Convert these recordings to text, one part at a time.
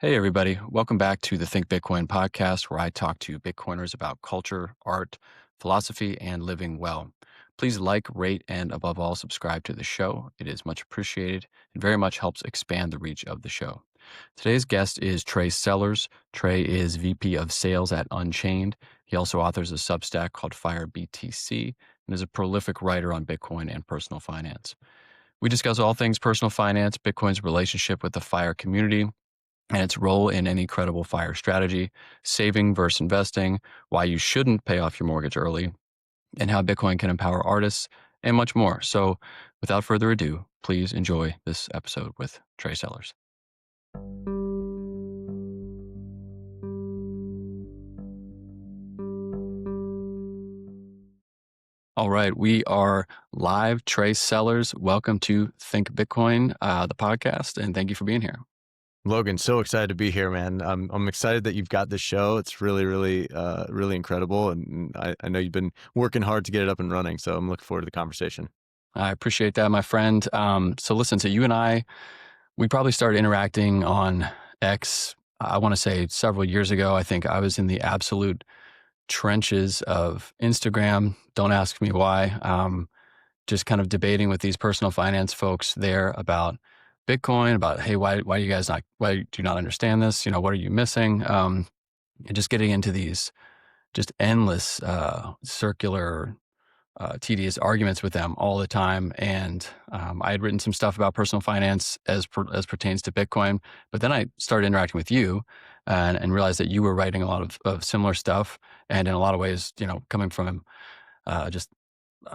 Hey, everybody. Welcome back to the Think Bitcoin podcast, where I talk to Bitcoiners about culture, art, philosophy, and living well. Please like, rate, and above all, subscribe to the show. It is much appreciated and very much helps expand the reach of the show. Today's guest is Trey Sellers. Trey is VP of Sales at Unchained. He also authors a substack called Fire BTC and is a prolific writer on Bitcoin and personal finance. We discuss all things personal finance, Bitcoin's relationship with the Fire community, and its role in any credible FIRE strategy, saving versus investing, why you shouldn't pay off your mortgage early, and how Bitcoin can empower artists, and much more. So, without further ado, please enjoy this episode with Trey Sellers. All right, we are live. Trey Sellers, welcome to Think Bitcoin, the podcast, and thank you for being here. Logan, so excited to be here, man. I'm excited that you've got this show. It's really incredible. And I know you've been working hard to get it up and running. So I'm looking forward to the conversation. I appreciate that, my friend. So listen, so you and I, we probably started interacting on X, I want to say several years ago. I think I was in the absolute trenches of Instagram. Don't ask me why. Just kind of debating with these personal finance folks there about Bitcoin, about, hey, why do you guys not, why do you not understand this? What are you missing? And just getting into these just endless circular tedious arguments with them all the time. And I had written some stuff about personal finance as pertains to Bitcoin, but then I started interacting with you and realized that you were writing a lot of similar stuff. And in a lot of ways, coming from just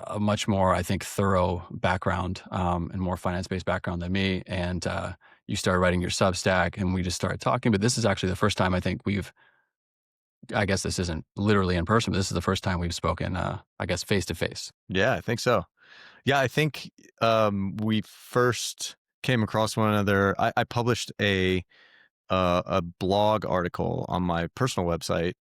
a much more, I think, thorough background and more finance-based background than me. And you started writing your Substack and we just started talking. But this is actually the first time I think I guess this isn't literally in person, but this is the first time we've spoken, I guess, face to face. Yeah, I think so. Yeah, I think we first came across one another. I published a blog article on my personal website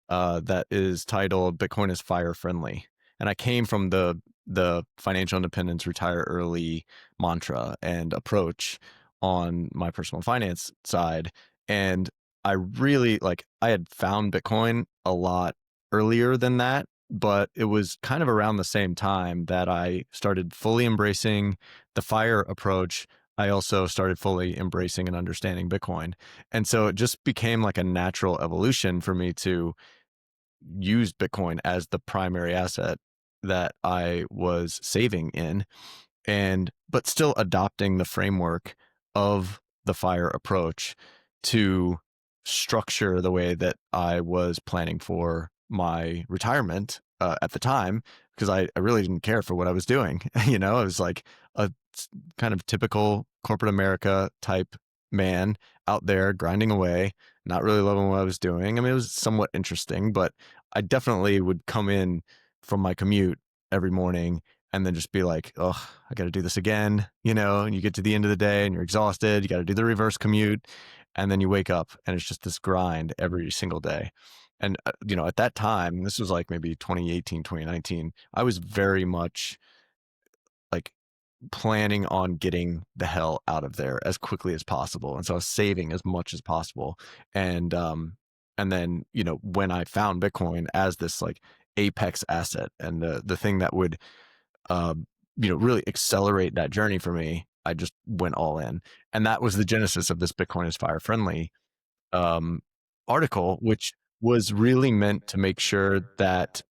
that is titled "Bitcoin is Fire Friendly," and I came from the financial independence, retire early mantra and approach on my personal finance side. And I really I had found Bitcoin a lot earlier than that, but it was kind of around the same time that I started fully embracing the FIRE approach. I also started fully embracing and understanding Bitcoin. And so it just became like a natural evolution for me to use Bitcoin as the primary asset that I was saving in, but still adopting the framework of the FIRE approach to structure the way that I was planning for my retirement at the time, because I really didn't care for what I was doing. I was like a kind of typical corporate America type man out there grinding away, not really loving what I was doing. I mean, it was somewhat interesting, but I definitely would come in from my commute every morning and then just be like, oh, I got to do this again, and you get to the end of the day and you're exhausted. You got to do the reverse commute. And then you wake up and it's just this grind every single day. And, at that time, this was like maybe 2018, 2019, I was very much like planning on getting the hell out of there as quickly as possible. And so I was saving as much as possible. And then, when I found Bitcoin as this like apex asset and the thing that would, really accelerate that journey for me, I just went all in. And that was the genesis of this Bitcoin is Fire Friendly article, which was really meant to make sure that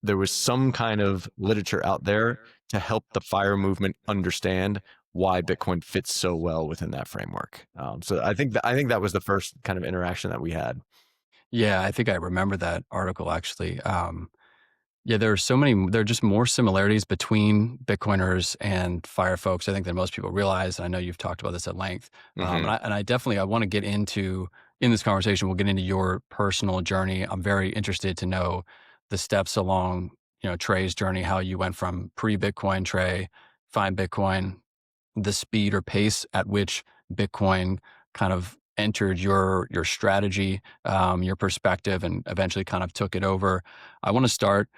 there was some kind of literature out there to help the FIRE movement understand why Bitcoin fits so well within that framework. So I think that was the first kind of interaction that we had. Yeah, I think I remember that article actually. Yeah, there are just more similarities between Bitcoiners and FIRE folks, I think, than most people realize. And I know you've talked about this at length. And I definitely, I want to get into, in this conversation, we'll get into your personal journey. I'm very interested to know the steps along, Trey's journey, how you went from pre-Bitcoin Trey, find Bitcoin, the speed or pace at which Bitcoin kind of entered your strategy, your perspective, and eventually kind of took it over. I want to start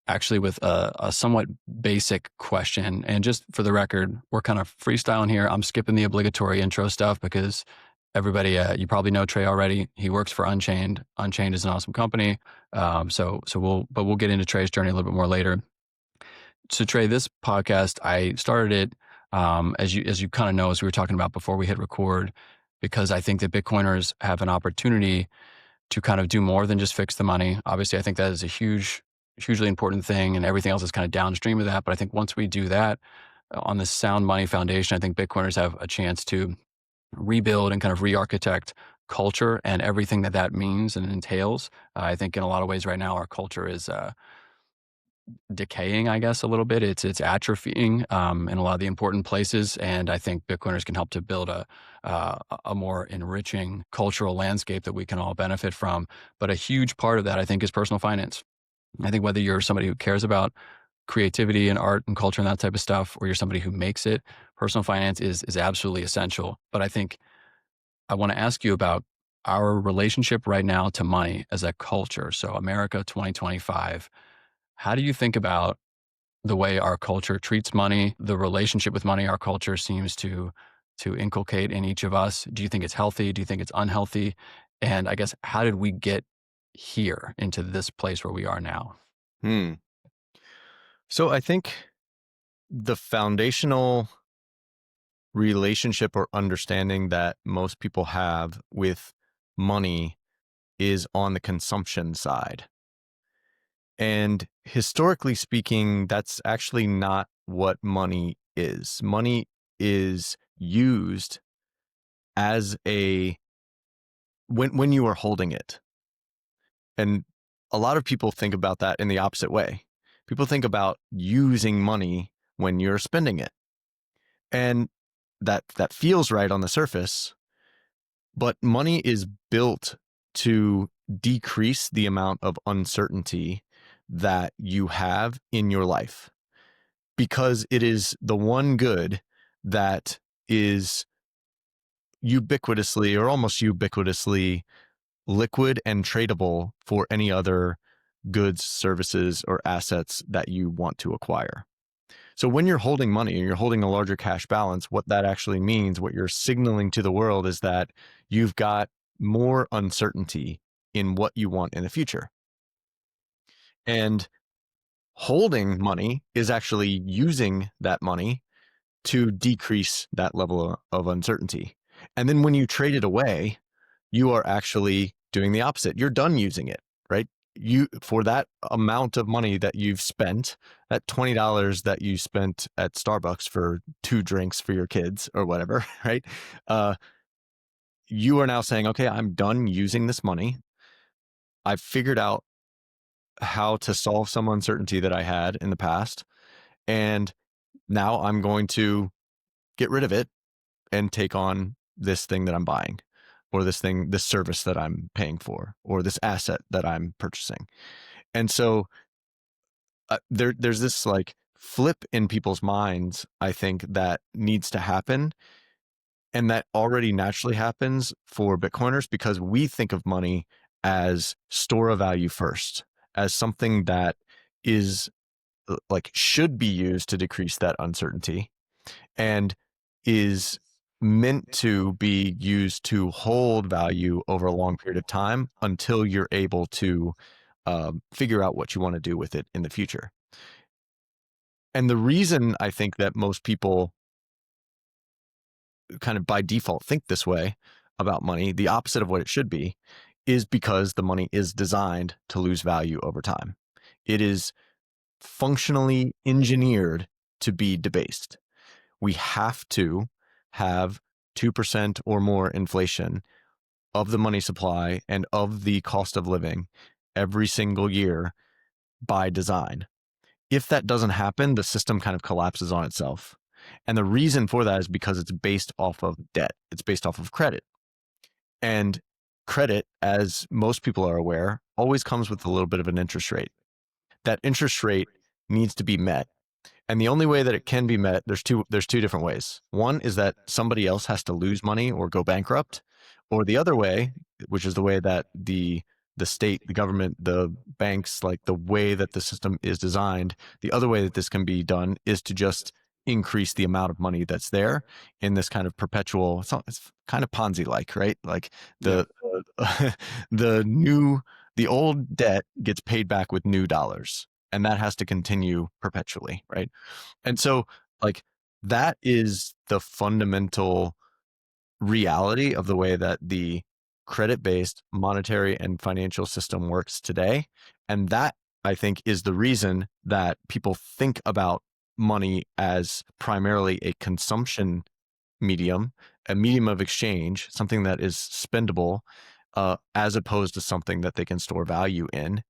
actually with a somewhat basic question. And just for the record, we're kind of freestyling here. I'm skipping the obligatory intro stuff because everybody, you probably know Trey already. He works for Unchained. Unchained is an awesome company. We'll get into Trey's journey a little bit more later. So Trey, this podcast, I started it, as you kind of know, as we were talking about before we hit record, because I think that Bitcoiners have an opportunity to kind of do more than just fix the money. Obviously, I think that is a hugely important thing, and everything else is kind of downstream of that. But I think once we do that on this sound money foundation, I think Bitcoiners have a chance to rebuild and kind of re-architect culture and everything that that means and entails. I think in a lot of ways right now, our culture is decaying, I guess, a little bit. It's atrophying in a lot of the important places, and I think Bitcoiners can help to build a more enriching cultural landscape that we can all benefit from. But a huge part of that, I think, is personal finance. I think whether you're somebody who cares about creativity and art and culture and that type of stuff, or you're somebody who makes it, personal finance is absolutely essential. But I think I want to ask you about our relationship right now to money as a culture. So America 2025, how do you think about the way our culture treats money, the relationship with money our culture seems to inculcate in each of us? Do you think it's healthy? Do you think it's unhealthy? And I guess, how did we get here into this place where we are now? Hmm. So I think the foundational relationship or understanding that most people have with money is on the consumption side. And historically speaking, that's actually not what money is. Money is used as when you are holding it. And a lot of people think about that in the opposite way. People think about using money when you're spending it. And that feels right on the surface, but money is built to decrease the amount of uncertainty that you have in your life, because it is the one good that is ubiquitously or almost ubiquitously liquid and tradable for any other goods, services, or assets that you want to acquire. So when you're holding money and you're holding a larger cash balance, what that actually means, what you're signaling to the world, is that you've got more uncertainty in what you want in the future. And holding money is actually using that money to decrease that level of uncertainty. And then when you trade it away, you are actually doing the opposite. You're done using it, right? You, for that amount of money that you've spent, that $20 that you spent at Starbucks for 2 drinks for your kids or whatever, right? You are now saying, okay, I'm done using this money. I've figured out how to solve some uncertainty that I had in the past. And now I'm going to get rid of it and take on this thing that I'm buying, or this service that I'm paying for, or this asset that I'm purchasing. And so there's this like flip in people's minds, I think, that needs to happen. And that already naturally happens for Bitcoiners, because we think of money as store of value first, as something that is like should be used to decrease that uncertainty, and is meant to be used to hold value over a long period of time until you're able to figure out what you want to do with it in the future. And the reason I think that most people kind of by default think this way about money, the opposite of what it should be, is because the money is designed to lose value over time. It is functionally engineered to be debased. We have to have 2% or more inflation of the money supply and of the cost of living every single year by design. If that doesn't happen, the system kind of collapses on itself. And the reason for that is because it's based off of debt. It's based off of credit. And credit, as most people are aware, always comes with a little bit of an interest rate. That interest rate needs to be met. And the only way that it can be met, there's two different ways. One is that somebody else has to lose money or go bankrupt, or the other way, which is the way that the state, the government, the banks, like the way that the system is designed, the other way that this can be done is to just increase the amount of money that's there in this kind of perpetual, it's kind of Ponzi-like, right? Like the the old debt gets paid back with new dollars, and that has to continue perpetually, right? And so like that is the fundamental reality of the way that the credit-based monetary and financial system works today. And that, I think, is the reason that people think about money as primarily a consumption medium, a medium of exchange, something that is spendable, as opposed to something that they can store value in,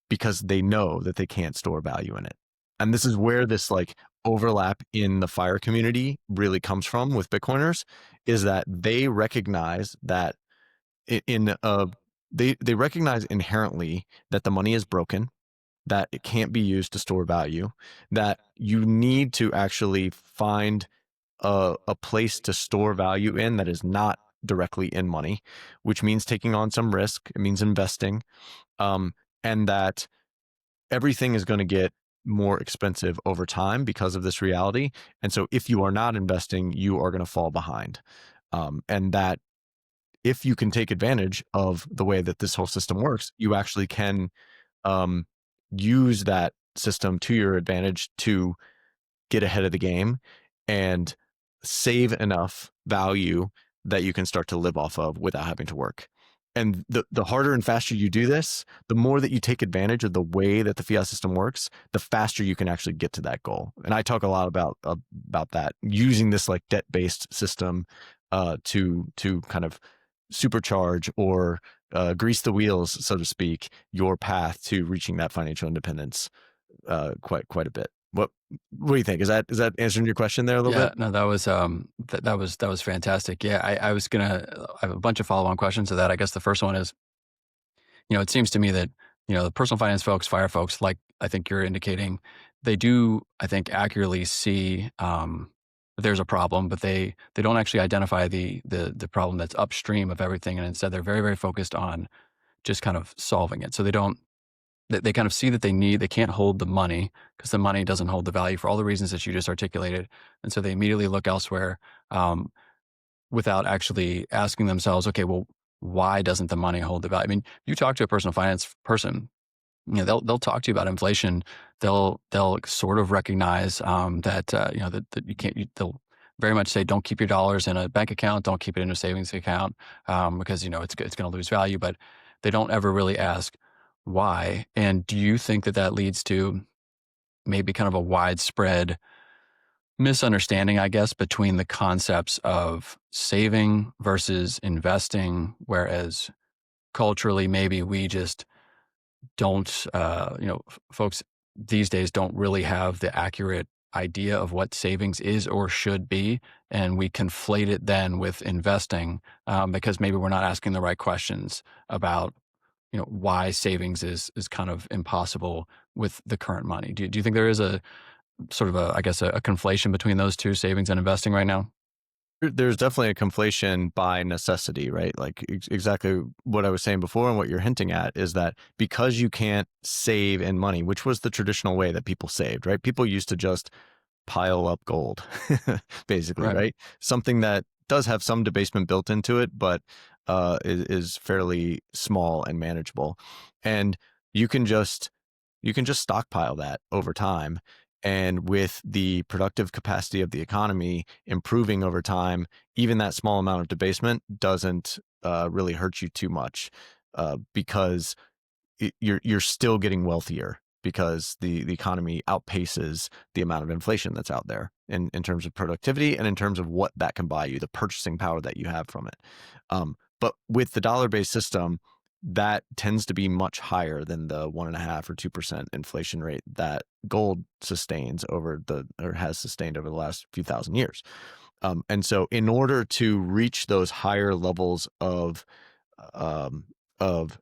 because they know that they can't store value in it. And this is where this like overlap in the FIRE community really comes from with Bitcoiners, is that they recognize that they recognize inherently that the money is broken, that it can't be used to store value, that you need to actually find a place to store value in that is not directly in money, which means taking on some risk. It means investing, and that everything is going to get more expensive over time because of this reality. And so if you are not investing, you are going to fall behind. And that if you can take advantage of the way that this whole system works, you actually can use that system to your advantage to get ahead of the game and save enough value that you can start to live off of without having to work. And the harder and faster you do this, the more that you take advantage of the way that the fiat system works, the faster you can actually get to that goal. And I talk a lot about that, using this like debt-based system to kind of supercharge or grease the wheels, so to speak, your path to reaching that financial independence quite a bit. What do you think? Is that answering your question there a little bit? No, that was that was fantastic. Yeah, I was gonna I have a bunch of follow-on questions to that. I guess the first one is, it seems to me that, the personal finance folks, FIRE folks, like I think you're indicating, they do, I think, accurately see that there's a problem, but they don't actually identify the problem that's upstream of everything, and instead they're very, very focused on just kind of solving it. So they kind of see that they can't hold the money because the money doesn't hold the value for all the reasons that you just articulated. And so they immediately look elsewhere, without actually asking themselves, okay, well, why doesn't the money hold the value? I mean, you talk to a personal finance person, they'll talk to you about inflation. They'll sort of recognize that you can't. They'll very much say, don't keep your dollars in a bank account, don't keep it in a savings account, because it's going to lose value. But they don't ever really ask why. And do you think that leads to maybe kind of a widespread misunderstanding, I guess, between the concepts of saving versus investing, whereas culturally maybe we just don't, folks these days don't really have the accurate idea of what savings is or should be, and we conflate it then with investing, because maybe we're not asking the right questions about why savings is kind of impossible with the current money. Do you think there is a sort of I guess a conflation between those two, savings and investing, right now? There's definitely a conflation by necessity, right? Like exactly what I was saying before, and what you're hinting at is that because you can't save in money, which was the traditional way that people saved, right? People used to just pile up gold, basically, Right. right? Something that does have some debasement built into it, but is fairly small and manageable. And you can just stockpile that over time. And with the productive capacity of the economy improving over time, even that small amount of debasement doesn't really hurt you too much, because you're still getting wealthier because the economy outpaces the amount of inflation that's out there in terms of productivity and in terms of what that can buy you, the purchasing power that you have from it. But with the dollar-based system, that tends to be much higher than the 1.5 or 2% inflation rate that gold sustains or has sustained over the last few thousand years. And so in order to reach those higher levels of um, of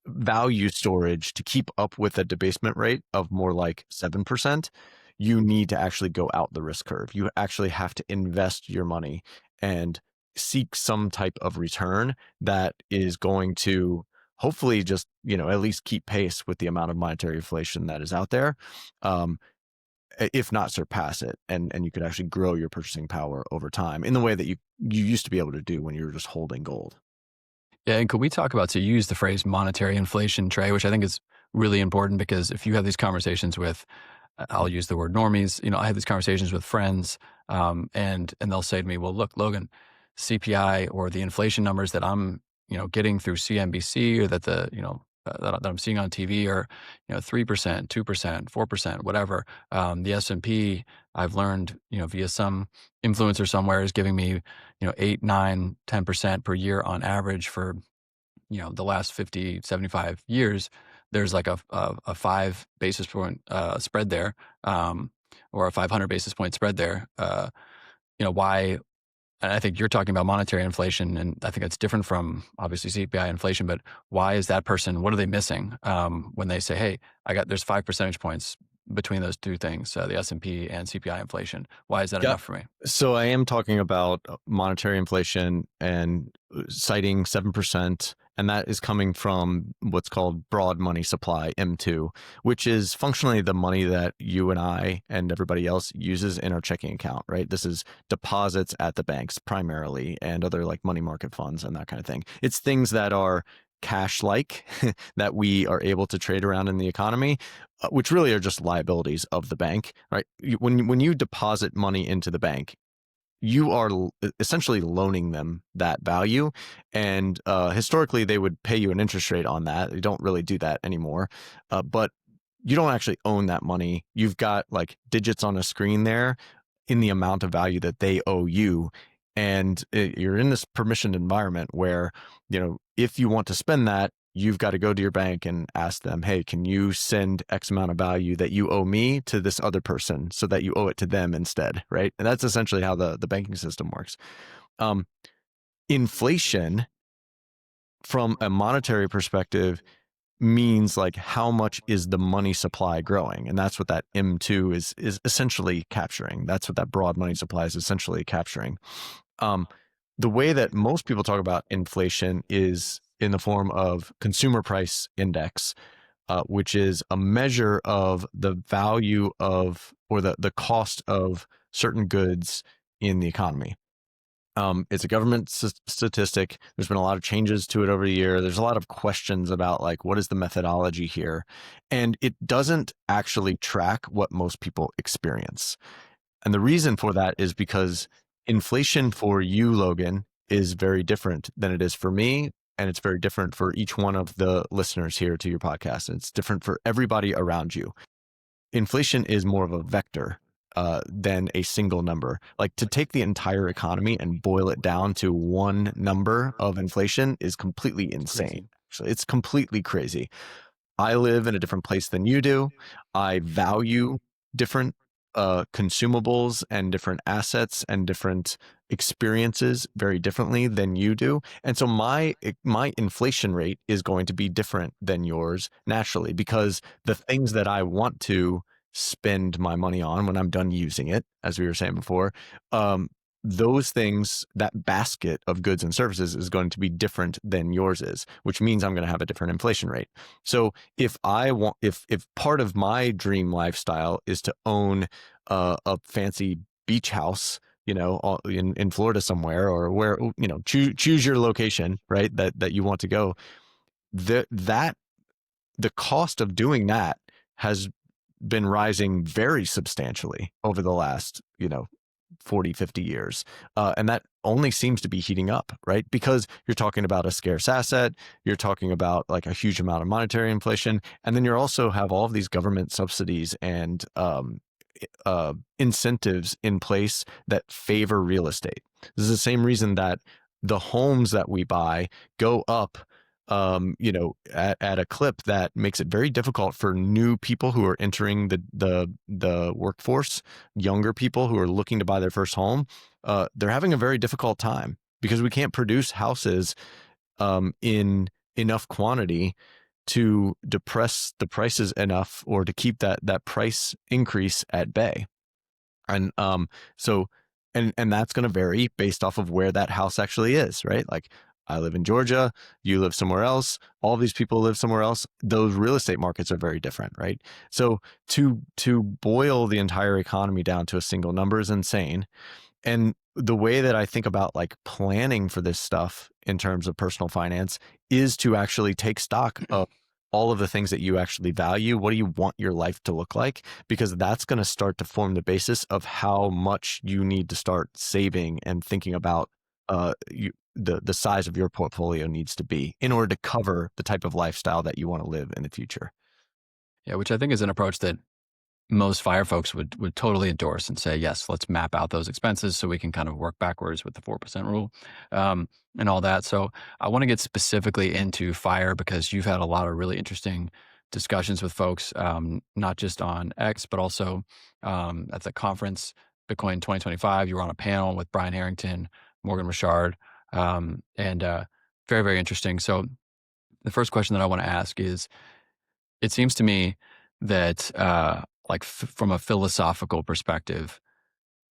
value storage to keep up with a debasement rate of more like 7%, you need to actually go out the risk curve. You actually have to invest your money and seek some type of return that is going to hopefully just, at least keep pace with the amount of monetary inflation that is out there. Um, if not surpass it, and you could actually grow your purchasing power over time in the way that you used to be able to do when you were just holding gold. Yeah, and could we talk about, so you use the phrase monetary inflation, Trey, which I think is really important, because if you have these conversations with, I'll use the word normies, I have these conversations with friends, and they'll say to me, well, look, Logan, CPI or the inflation numbers that I'm, getting through CNBC, or that that I'm seeing on TV are, 3%, 2%, 4%, whatever. The S&P, I've learned, via some influencer somewhere, is giving me, 8, 9, 10% per year on average for, the last 50, 75 years. There's like a 5 basis point spread there, or a 500 basis point spread there. Why? And I think you're talking about monetary inflation, and I think it's different from obviously CPI inflation. But why is that person? What are they missing when they say, "Hey, there's 5 percentage points between those two things, the S&P and CPI inflation. Why is that Yeah. enough for me?" So I am talking about monetary inflation and citing 7%, and that is coming from what's called broad money supply, M2, which is functionally the money that you and I and everybody else uses in our checking account, right? This is deposits at the banks primarily, and other like money market funds and that kind of thing. It's things that are cash-like that we are able to trade around in the economy, which really are just liabilities of the bank, right? When you deposit money into the bank, you are essentially loaning them that value, and historically they would pay you an interest rate on that. They don't really do that anymore, but you don't actually own that money. You've got like digits on a screen there in the amount of value that they owe you, and you're in this permissioned environment where, if you want to spend that, you've got to go to your bank and ask them, hey, can you send X amount of value that you owe me to this other person so that you owe it to them instead, right? And that's essentially how the banking system works. Inflation, from a monetary perspective, means like how much is the money supply growing, and that's what that M2 is essentially capturing. That's what that broad money supply is essentially capturing. The way that most people talk about inflation is in the form of consumer price index, which is a measure of the value of, or the cost of certain goods in the economy. It's a government statistic. There's been a lot of changes to it over the year. There's a lot of questions about like, what is the methodology here? And it doesn't actually track what most people experience. And the reason for that is because inflation for you, Logan, is very different than it is for me. And it's very different for each one of the listeners here to your podcast. And it's different for everybody around you. Inflation is more of a vector than a single number. Like, to take the entire economy and boil it down to one number of inflation is completely insane. So it's completely crazy. I live in a different place than you do. I value different consumables and different assets and different experiences very differently than you do. And so my inflation rate is going to be different than yours naturally, because the things that I want to spend my money on when I'm done using it, as we were saying before, those things, that basket of goods and services is going to be different than yours is, which means I'm going to have a different inflation rate. So if part of my dream lifestyle is to own a fancy beach house, in Florida somewhere, or where, choose your location, right? That you want to go. The cost of doing that has been rising very substantially over the last, 40, 50 years. And that only seems to be heating up, right? Because you're talking about a scarce asset, you're talking about like a huge amount of monetary inflation, and then you also have all of these government subsidies and incentives in place that favor real estate. This is the same reason that the homes that we buy go up at a clip that makes it very difficult for new people who are entering the workforce, younger people who are looking to buy their first home. They're having a very difficult time because we can't produce houses in enough quantity to depress the prices enough, or to keep that price increase at bay. And so and that's going to vary based off of where that house actually is, right? Like, I live in Georgia, you live somewhere else, all these people live somewhere else. Those real estate markets are very different, right? So to boil the entire economy down to a single number is insane. And the way that I think about like planning for this stuff in terms of personal finance is to actually take stock of all of the things that you actually value. What do you want your life to look like? Because that's going to start to form the basis of how much you need to start saving and thinking about the size of your portfolio needs to be in order to cover the type of lifestyle that you want to live in the future. Yeah, which I think is an approach that most fire folks would totally endorse and say, yes, let's map out those expenses so we can kind of work backwards with the 4% rule, and all that. So I want to get specifically into fire because you've had a lot of really interesting discussions with folks, not just on X, but also at the conference, Bitcoin 2025. You were on a panel with Brian Harrington, Morgan Richard, and very, very interesting. So the first question that I want to ask is, it seems to me that from a philosophical perspective,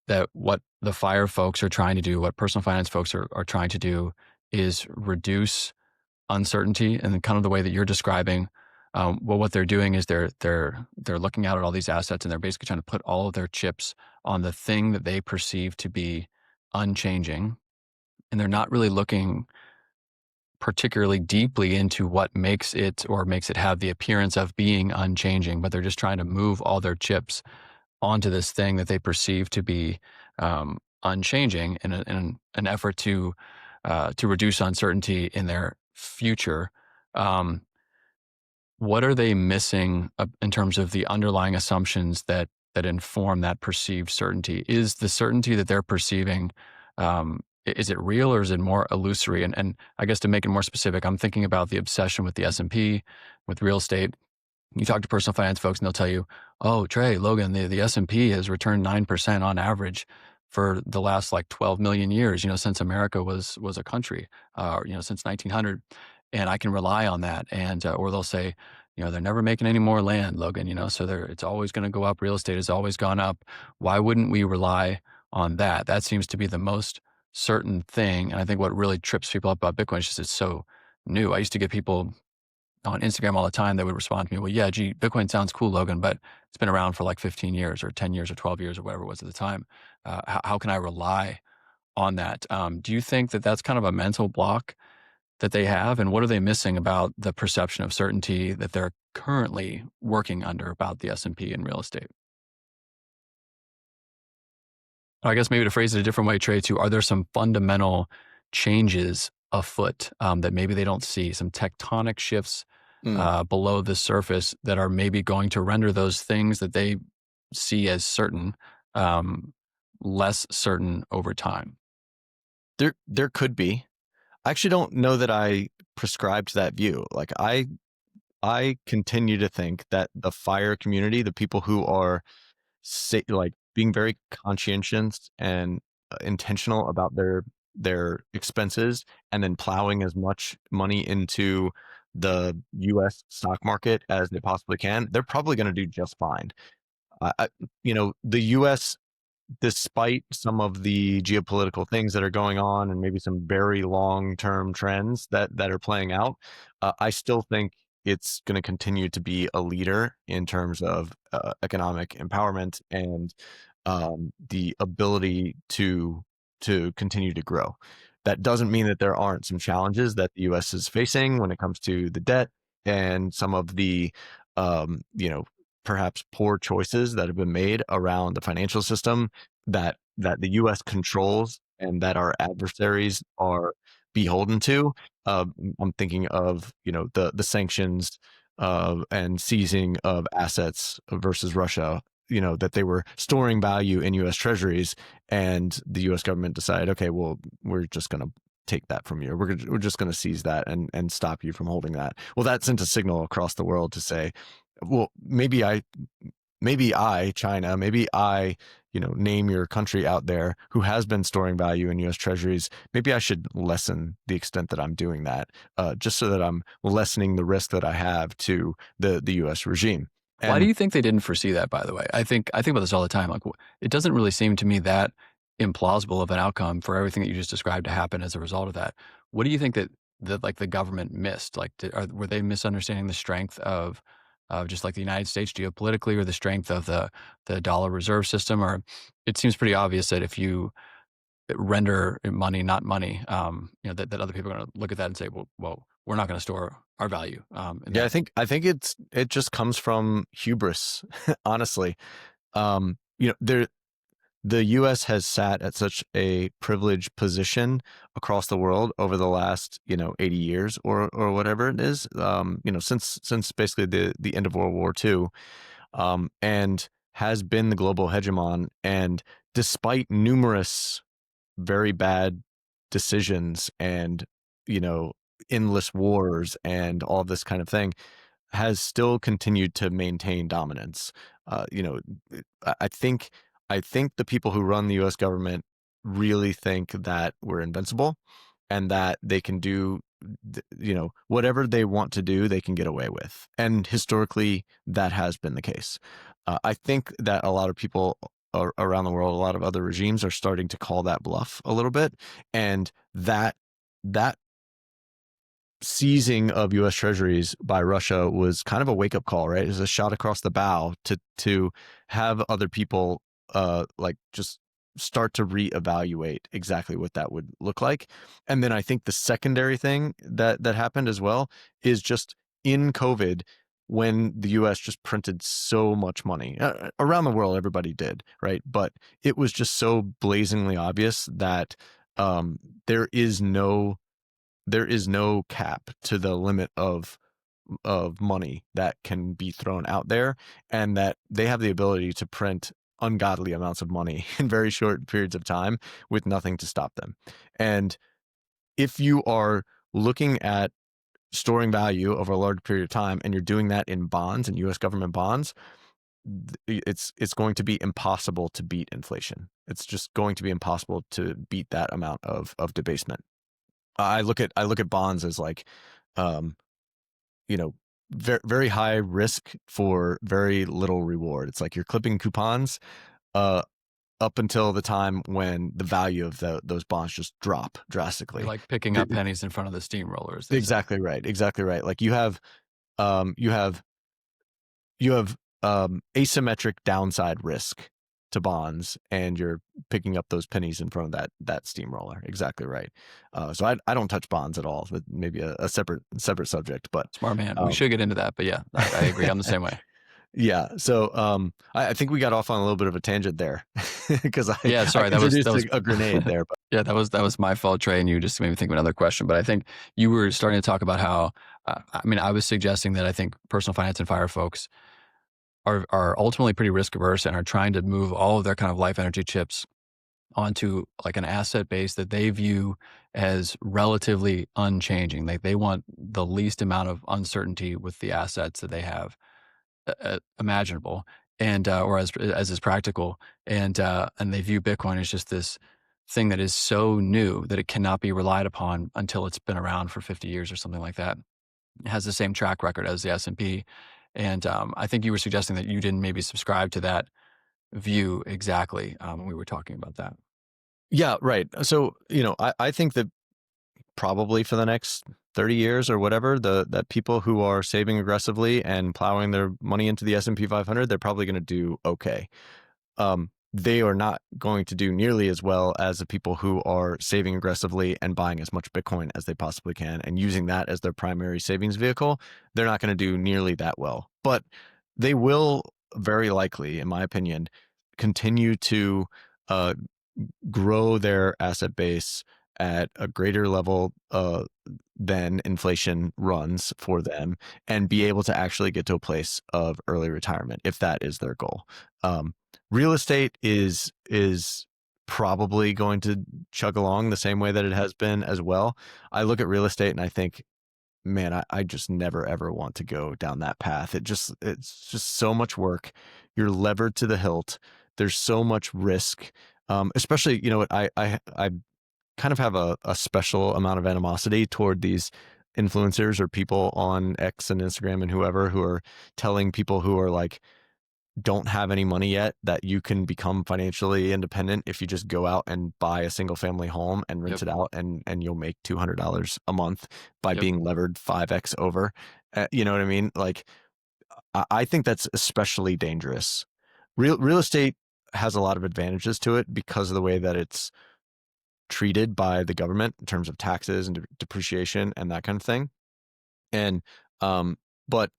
that what the fire folks are trying to do, what personal finance folks are trying to do, is reduce uncertainty. And kind of the way that you're describing, well, what they're doing is they're looking out at all these assets and they're basically trying to put all of their chips on the thing that they perceive to be unchanging, and they're not really looking particularly deeply into what makes it have the appearance of being unchanging, but they're just trying to move all their chips onto this thing that they perceive to be unchanging in an effort to reduce uncertainty in their future. What are they missing in terms of the underlying assumptions that inform that perceived certainty? Is the certainty that they're perceiving, is it real or is it more illusory? And I guess to make it more specific, I'm thinking about the obsession with the S&P, with real estate. You talk to personal finance folks and they'll tell you, oh, Trey, Logan, the S&P has returned 9% on average for the last like 12 million years, since America was a country, since 1900. And I can rely on that. And, or they'll say, they're never making any more land, Logan, so it's always going to go up. Real estate has always gone up. Why wouldn't we rely on that? That seems to be the most certain thing. And I think what really trips people up about Bitcoin is just it's so new. I used to get people on Instagram all the time that would respond to me, well, yeah, gee, Bitcoin sounds cool, Logan, but it's been around for like 15 years or 10 years or 12 years or whatever it was at the time. How can I rely on that? Do you think that that's kind of a mental block that they have? And what are they missing about the perception of certainty that they're currently working under about the S&P and real estate? I guess maybe to phrase it a different way, Trey, too, are there some fundamental changes afoot that maybe they don't see, some tectonic shifts below the surface that are maybe going to render those things that they see as certain less certain over time? There could be. I actually don't know that I prescribe to that view. Like I continue to think that the fire community, the people who are like being very conscientious and intentional about their expenses and then plowing as much money into the US stock market as they possibly can, they're probably going to do just fine. The US, despite some of the geopolitical things that are going on and maybe some very long-term trends that are playing out, I still think it's going to continue to be a leader in terms of economic empowerment and the ability to continue to grow. That doesn't mean that there aren't some challenges that the U.S. is facing when it comes to the debt and some of the um, you know perhaps poor choices that have been made around the financial system that the U.S. controls and that our adversaries are beholden to. I'm thinking of the sanctions and seizing of assets versus Russia. That they were storing value in U.S. Treasuries, and the U.S. government decided, okay, well, we're just going to take that from you. We're just going to seize that and stop you from holding that. Well, that sent a signal across the world to say, well, maybe China, name your country out there who has been storing value in U.S. Treasuries. Maybe I should lessen the extent that I'm doing that, just so that I'm lessening the risk that I have to the U.S. regime. Why do And you think they didn't foresee that, by the way? I think about this all the time. Like, it doesn't really seem to me that implausible of an outcome for everything that you just described to happen as a result of that. What do you think that like the government missed? Like, were they misunderstanding the strength of just like the United States geopolitically, or the strength of the dollar reserve system? Or it seems pretty obvious that if you render money not money, that other people are going to look at that and say, well, we're not going to store our value in Yeah, that. it just comes from hubris, honestly. The US has sat at such a privileged position across the world over the last, 80 years or whatever it is, since basically the end of World War II, and has been the global hegemon. And despite numerous very bad decisions and, you know, endless wars and all this kind of thing, has still continued to maintain dominance. Uh, you know, I think the people who run the U.S. government really think that we're invincible, and that they can do, whatever they want to do, they can get away with. And historically, that has been the case. I think that a lot of people around the world, a lot of other regimes, are starting to call that bluff a little bit, and that seizing of U.S. treasuries by Russia was kind of a wake up call, right? It was a shot across the bow to have other people just start to reevaluate exactly what that would look like. And then I think the secondary thing that happened as well is just in COVID, when the U.S. just printed so much money around the world, everybody did, right? But it was just so blazingly obvious that um, there is no cap to the limit of money that can be thrown out there, and that they have the ability to print ungodly amounts of money in very short periods of time with nothing to stop them. And if you are looking at storing value over a large period of time, and you're doing that in bonds and US government bonds, it's going to be impossible to beat inflation. It's just going to be impossible to beat that amount of debasement. I look at bonds as like, um, very, very high risk for very little reward. It's like you're clipping coupons uh, up until the time when the value of those bonds just drop drastically. You're like picking up pennies in front of the steamroller, as they say. Exactly right. Exactly right. Like you have um, you have you have asymmetric downside risk to bonds, and you're picking up those pennies in front of that steamroller. Exactly right. So I don't touch bonds at all. But maybe a separate subject. But Smart man. We should get into that, but yeah, I agree. I'm the same way. yeah. So I think we got off on a little bit of a tangent there because Yeah, I sorry, that was introduced a grenade there. But yeah, that was my fault, Trey, and you just made me think of another question. But I think you were starting to talk about how, I was suggesting that I think personal finance and fire folks are ultimately pretty risk averse and are trying to move all of their kind of life energy chips onto like an asset base that they view as relatively unchanging. Like they want the least amount of uncertainty with the assets that they have imaginable, and or as is practical, and they view Bitcoin as just this thing that is so new that it cannot be relied upon until it's been around for 50 years or something like that. It has the same track record as the S&P. And I think you were suggesting that you didn't maybe subscribe to that view exactly when we were talking about that. yeah, right. So I think that probably for the next 30 years or whatever, that people who are saving aggressively and plowing their money into the S&P 500, they're probably going to do okay. They are not going to do nearly as well as the people who are saving aggressively and buying as much Bitcoin as they possibly can and using that as their primary savings vehicle. They're not going to do nearly that well, but they will very likely, in my opinion, continue to uh, grow their asset base at a greater level than inflation runs for them, and be able to actually get to a place of early retirement if that is their goal. Real estate is probably going to chug along the same way that it has been as well. I look at real estate and I think, man, I just never ever want to go down that path. It's just so much work. You're levered to the hilt. There's so much risk. Especially, what I kind of have a special amount of animosity toward these influencers or people on X and Instagram and whoever, who are telling people who are like don't have any money yet, that you can become financially independent if you just go out and buy a single family home and rent Yep. it out, and you'll make $200 a month by Yep. being levered 5x over. You know what I mean? Like, I think that's especially dangerous. Real estate has a lot of advantages to it because of the way that it's treated by the government in terms of taxes and depreciation and that kind of thing. And but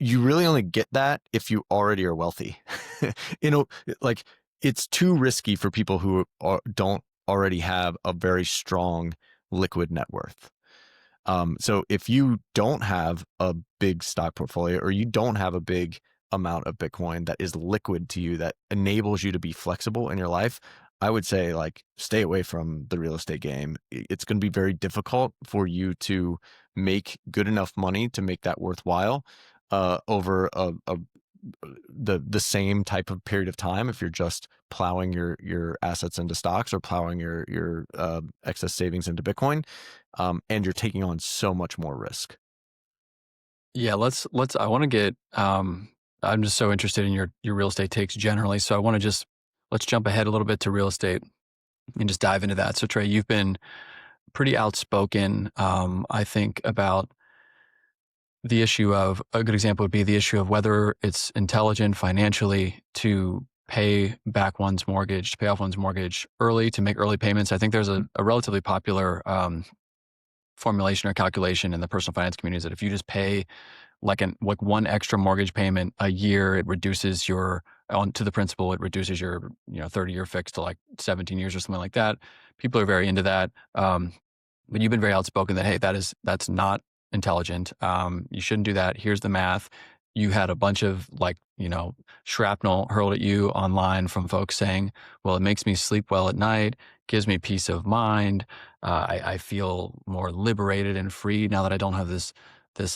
you really only get that if you already are wealthy. You know, like, it's too risky for people who don't already have a very strong liquid net worth. So if you don't have a big stock portfolio, or you don't have a big amount of Bitcoin that is liquid to you, that enables you to be flexible in your life, I would say, like, stay away from the real estate game. It's going to be very difficult for you to make good enough money to make that worthwhile over the same type of period of time, if you're just plowing your assets into stocks, or plowing your excess savings into Bitcoin, and you're taking on so much more risk. Yeah, let's I want to get I'm just so interested in your real estate takes generally. So I want to just let's jump ahead a little bit to real estate and just dive into that. So Trey, you've been pretty outspoken, I think, about the issue of a good example would be the issue of whether it's intelligent financially to pay back one's mortgage, to pay off one's mortgage early, to make early payments. I think there's a relatively popular formulation or calculation in the personal finance community is that if you just pay like one extra mortgage payment a year, it reduces your on to the principal, it reduces your 30-year fix to like 17 years or something like that. People are very into that. But you've been very outspoken that, hey, that's not intelligent. You shouldn't do that. Here's the math. You had a bunch of shrapnel hurled at you online from folks saying, well, it makes me sleep well at night, gives me peace of mind. I feel more liberated and free now that I don't have this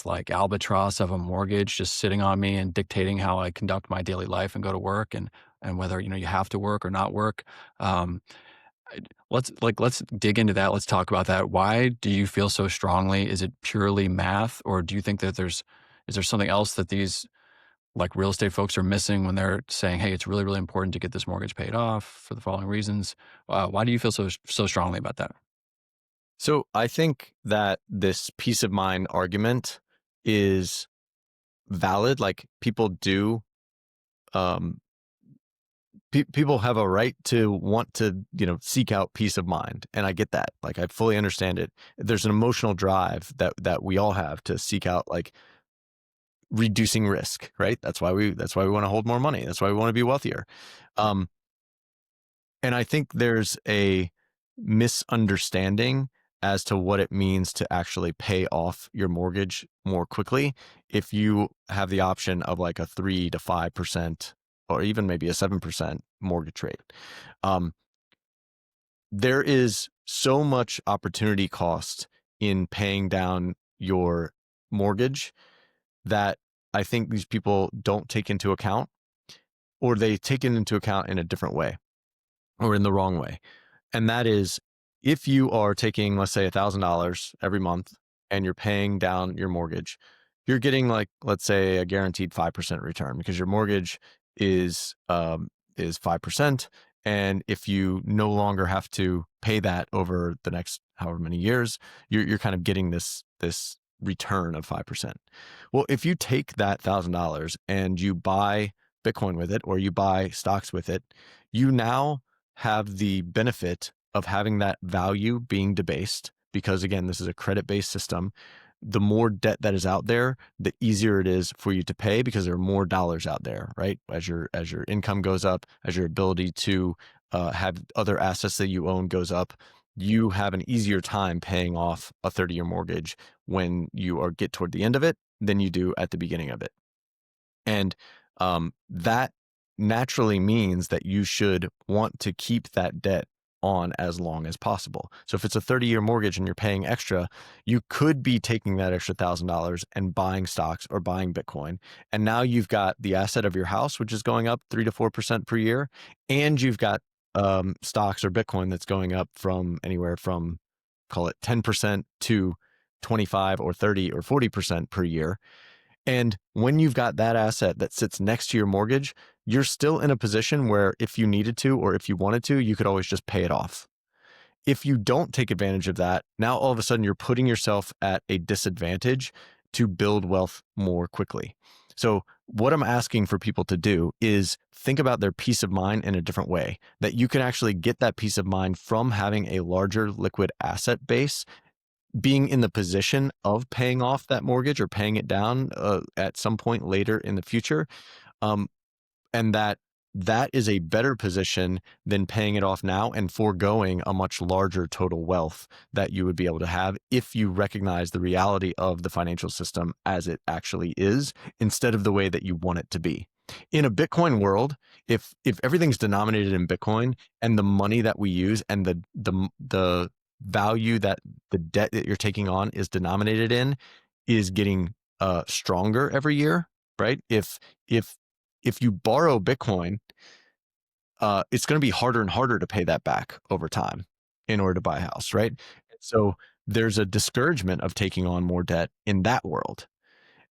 like albatross of a mortgage just sitting on me and dictating how I conduct my daily life and go to work, and whether you have to work or not work. Um, let's dig into that. Let's talk about that. Why do you feel so strongly? Is it purely math, or do you think that is there something else that these like real estate folks are missing when they're saying, hey, it's really, really important to get this mortgage paid off for the following reasons? Why do you feel so strongly about that? So I think that this peace of mind argument is valid. Like, people do, um, people have a right to want to, seek out peace of mind. And I get that. Like, I fully understand it. There's an emotional drive that we all have to seek out, like, reducing risk, right? That's why we want to hold more money. That's why we want to be wealthier. Um, and I think there's a misunderstanding as to what it means to actually pay off your mortgage more quickly if you have the option of like a 3 to 5%, or even maybe a 7% mortgage rate. There is so much opportunity cost in paying down your mortgage that I think these people don't take into account, or they take it into account in a different way, or in the wrong way. And that is, if you are taking, let's say, $1,000 every month and you're paying down your mortgage, you're getting, like, let's say, a guaranteed 5% return, because your mortgage is 5%. And if you no longer have to pay that over the next however many years, you're kind of getting this return of 5%. Well, if you take that $1,000 and you buy Bitcoin with it, or you buy stocks with it, you now have the benefit of having that value being debased, because, again, this is a credit-based system. The more debt that is out there, the easier it is for you to pay, because there are more dollars out there, right? As your income goes up, as your ability to have other assets that you own goes up, you have an easier time paying off a 30-year mortgage when you get toward the end of it than you do at the beginning of it. And that naturally means that you should want to keep that debt on as long as possible. So if it's a 30-year mortgage and you're paying extra, you could be taking that extra $1,000 and buying stocks or buying Bitcoin. And now you've got the asset of your house, which is going up 3 to 4% per year. And you've got stocks or Bitcoin that's going up from anywhere from, call it 10% to 25 or 30 or 40% per year. And when you've got that asset that sits next to your mortgage, you're still in a position where if you needed to or if you wanted to, you could always just pay it off. If you don't take advantage of that, now all of a sudden you're putting yourself at a disadvantage to build wealth more quickly. So, what I'm asking for people to do is think about their peace of mind in a different way, that you can actually get that peace of mind from having a larger liquid asset base, being in the position of paying off that mortgage or paying it down at some point later in the future. Um, and that is a better position than paying it off now and foregoing a much larger total wealth that you would be able to have if you recognize the reality of the financial system as it actually is, instead of the way that you want it to be. In a Bitcoin world, if everything's denominated in Bitcoin and the money that we use and the value that the debt that you're taking on is denominated in is getting stronger every year, right? If you borrow Bitcoin, it's going to be harder and harder to pay that back over time in order to buy a house, right? So there's a discouragement of taking on more debt in that world.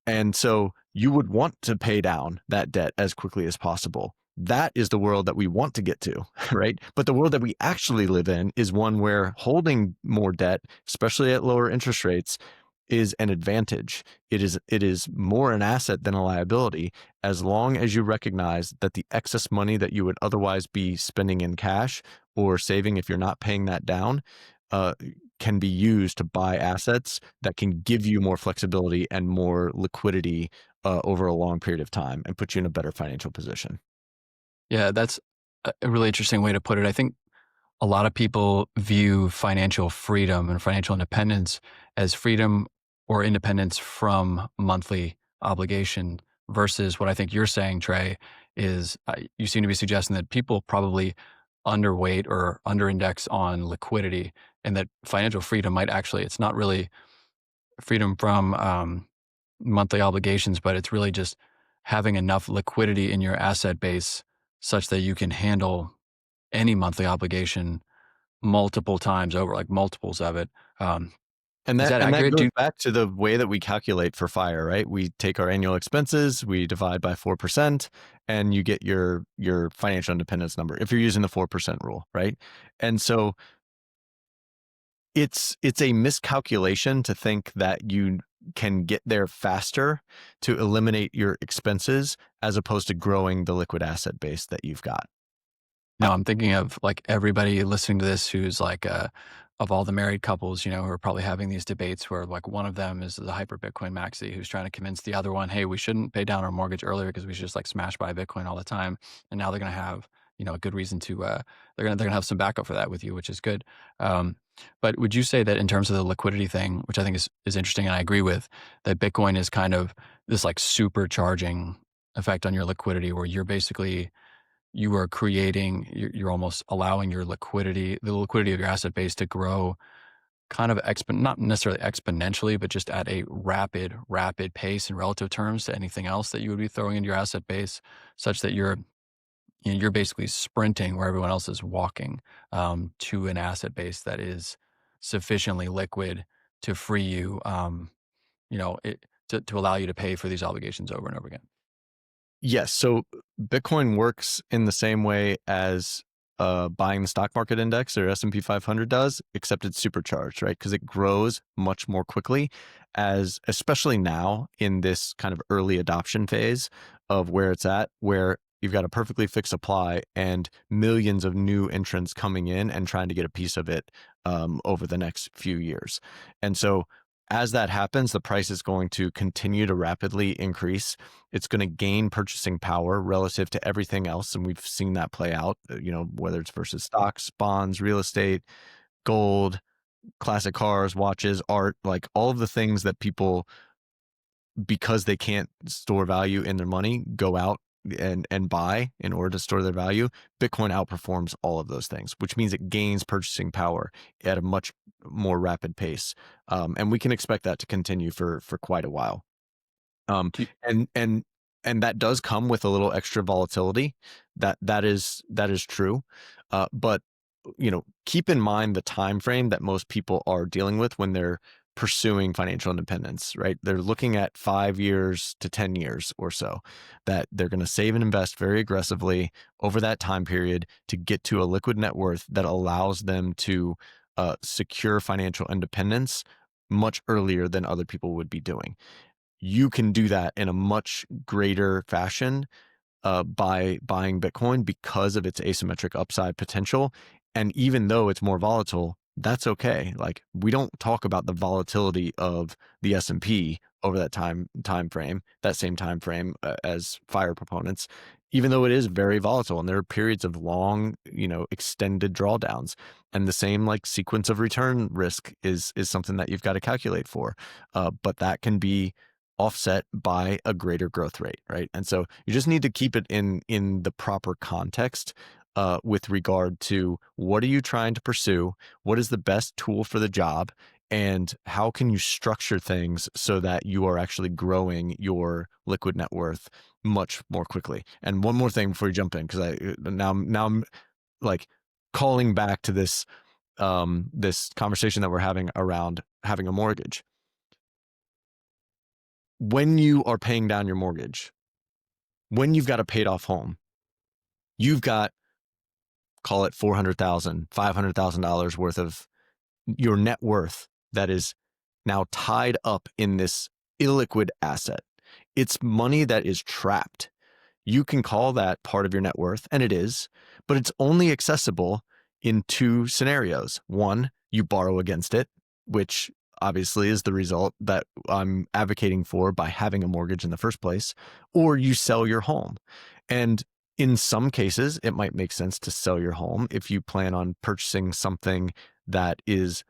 And so you would want to pay down that debt as quickly as possible. That is the world that we want to get to, right? But the world that we actually live in is one where holding more debt, especially at lower interest rates, is an advantage. It is more an asset than a liability, as long as you recognize that the excess money that you would otherwise be spending in cash or saving if you're not paying that down, can be used to buy assets that can give you more flexibility and more liquidity over a long period of time and put you in a better financial position. Yeah, that's a really interesting way to put it. I think a lot of people view financial freedom and financial independence as freedom or independence from monthly obligation versus what I think you're saying, Trey, is you seem to be suggesting that people probably underweight or underindex on liquidity, and that financial freedom might actually, it's not really freedom from monthly obligations, but it's really just having enough liquidity in your asset base such that you can handle any monthly obligation multiple times over, like multiples of it. And Is that that and that accurate? goes back to the way that we calculate for FIRE, right? We take our annual expenses, we divide by 4%, and you get your financial independence number if you're using the 4% rule, right? And so it's a miscalculation to think that you can get there faster to eliminate your expenses as opposed to growing the liquid asset base that you've got. No, I'm thinking of like everybody listening to this who's like, of all the married couples, who are probably having these debates where like one of them is the hyper Bitcoin maxi who's trying to convince the other one, hey, we shouldn't pay down our mortgage earlier because we should just like smash buy Bitcoin all the time. And now they're going to have, a good reason to, they're going to have some backup for that with you, which is good. But would you say that in terms of the liquidity thing, which I think is interesting and I agree with, that Bitcoin is kind of this like supercharging effect on your liquidity where you are creating, you're almost allowing your liquidity, the liquidity of your asset base to grow kind of not necessarily exponentially, but just at a rapid pace in relative terms to anything else that you would be throwing into your asset base, such that you're basically sprinting where everyone else is walking, to an asset base that is sufficiently liquid to free you, to allow you to pay for these obligations over and over again. Yes. So Bitcoin works in the same way as buying the stock market index or S&P 500 does, except it's supercharged, right? Because it grows much more quickly, as especially now in this kind of early adoption phase of where it's at, where you've got a perfectly fixed supply and millions of new entrants coming in and trying to get a piece of it over the next few years. And so as that happens, the price is going to continue to rapidly increase. It's going to gain purchasing power relative to everything else. And we've seen that play out, whether it's versus stocks, bonds, real estate, gold, classic cars, watches, art, like all of the things that people, because they can't store value in their money, go out and buy in order to store their value. Bitcoin outperforms all of those things, which means it gains purchasing power at a much more rapid pace. And we can expect that to continue for quite a while. Do you- And that does come with a little extra volatility. That is true. But keep in mind the time frame that most people are dealing with when they're pursuing financial independence, right? They're looking at 5 years to 10 years or so, that they're going to save and invest very aggressively over that time period to get to a liquid net worth that allows them to secure financial independence much earlier than other people would be doing. You can do that in a much greater fashion by buying Bitcoin because of its asymmetric upside potential. And even though it's more volatile, that's okay. Like, we don't talk about the volatility of the S&P over that time frame, that same time frame as FIRE proponents, even though it is very volatile and there are periods of long, extended drawdowns. And the same like sequence of return risk is something that you've got to calculate for. But that can be offset by a greater growth rate, right? And so you just need to keep it in the proper context with regard to what are you trying to pursue, what is the best tool for the job, and how can you structure things so that you are actually growing your liquid net worth much more quickly. And one more thing before you jump in, because now I'm like calling back to this this conversation that we're having around having a mortgage. When you are paying down your mortgage, when you've got a paid off home, you've got, call it $400,000, $500,000 worth of your net worth that is now tied up in this illiquid asset. It's money that is trapped. You can call that part of your net worth, and it is, but it's only accessible in two scenarios. One, you borrow against it, which obviously is the result that I'm advocating for by having a mortgage in the first place, or you sell your home. And in some cases, it might make sense to sell your home if you plan on purchasing something that is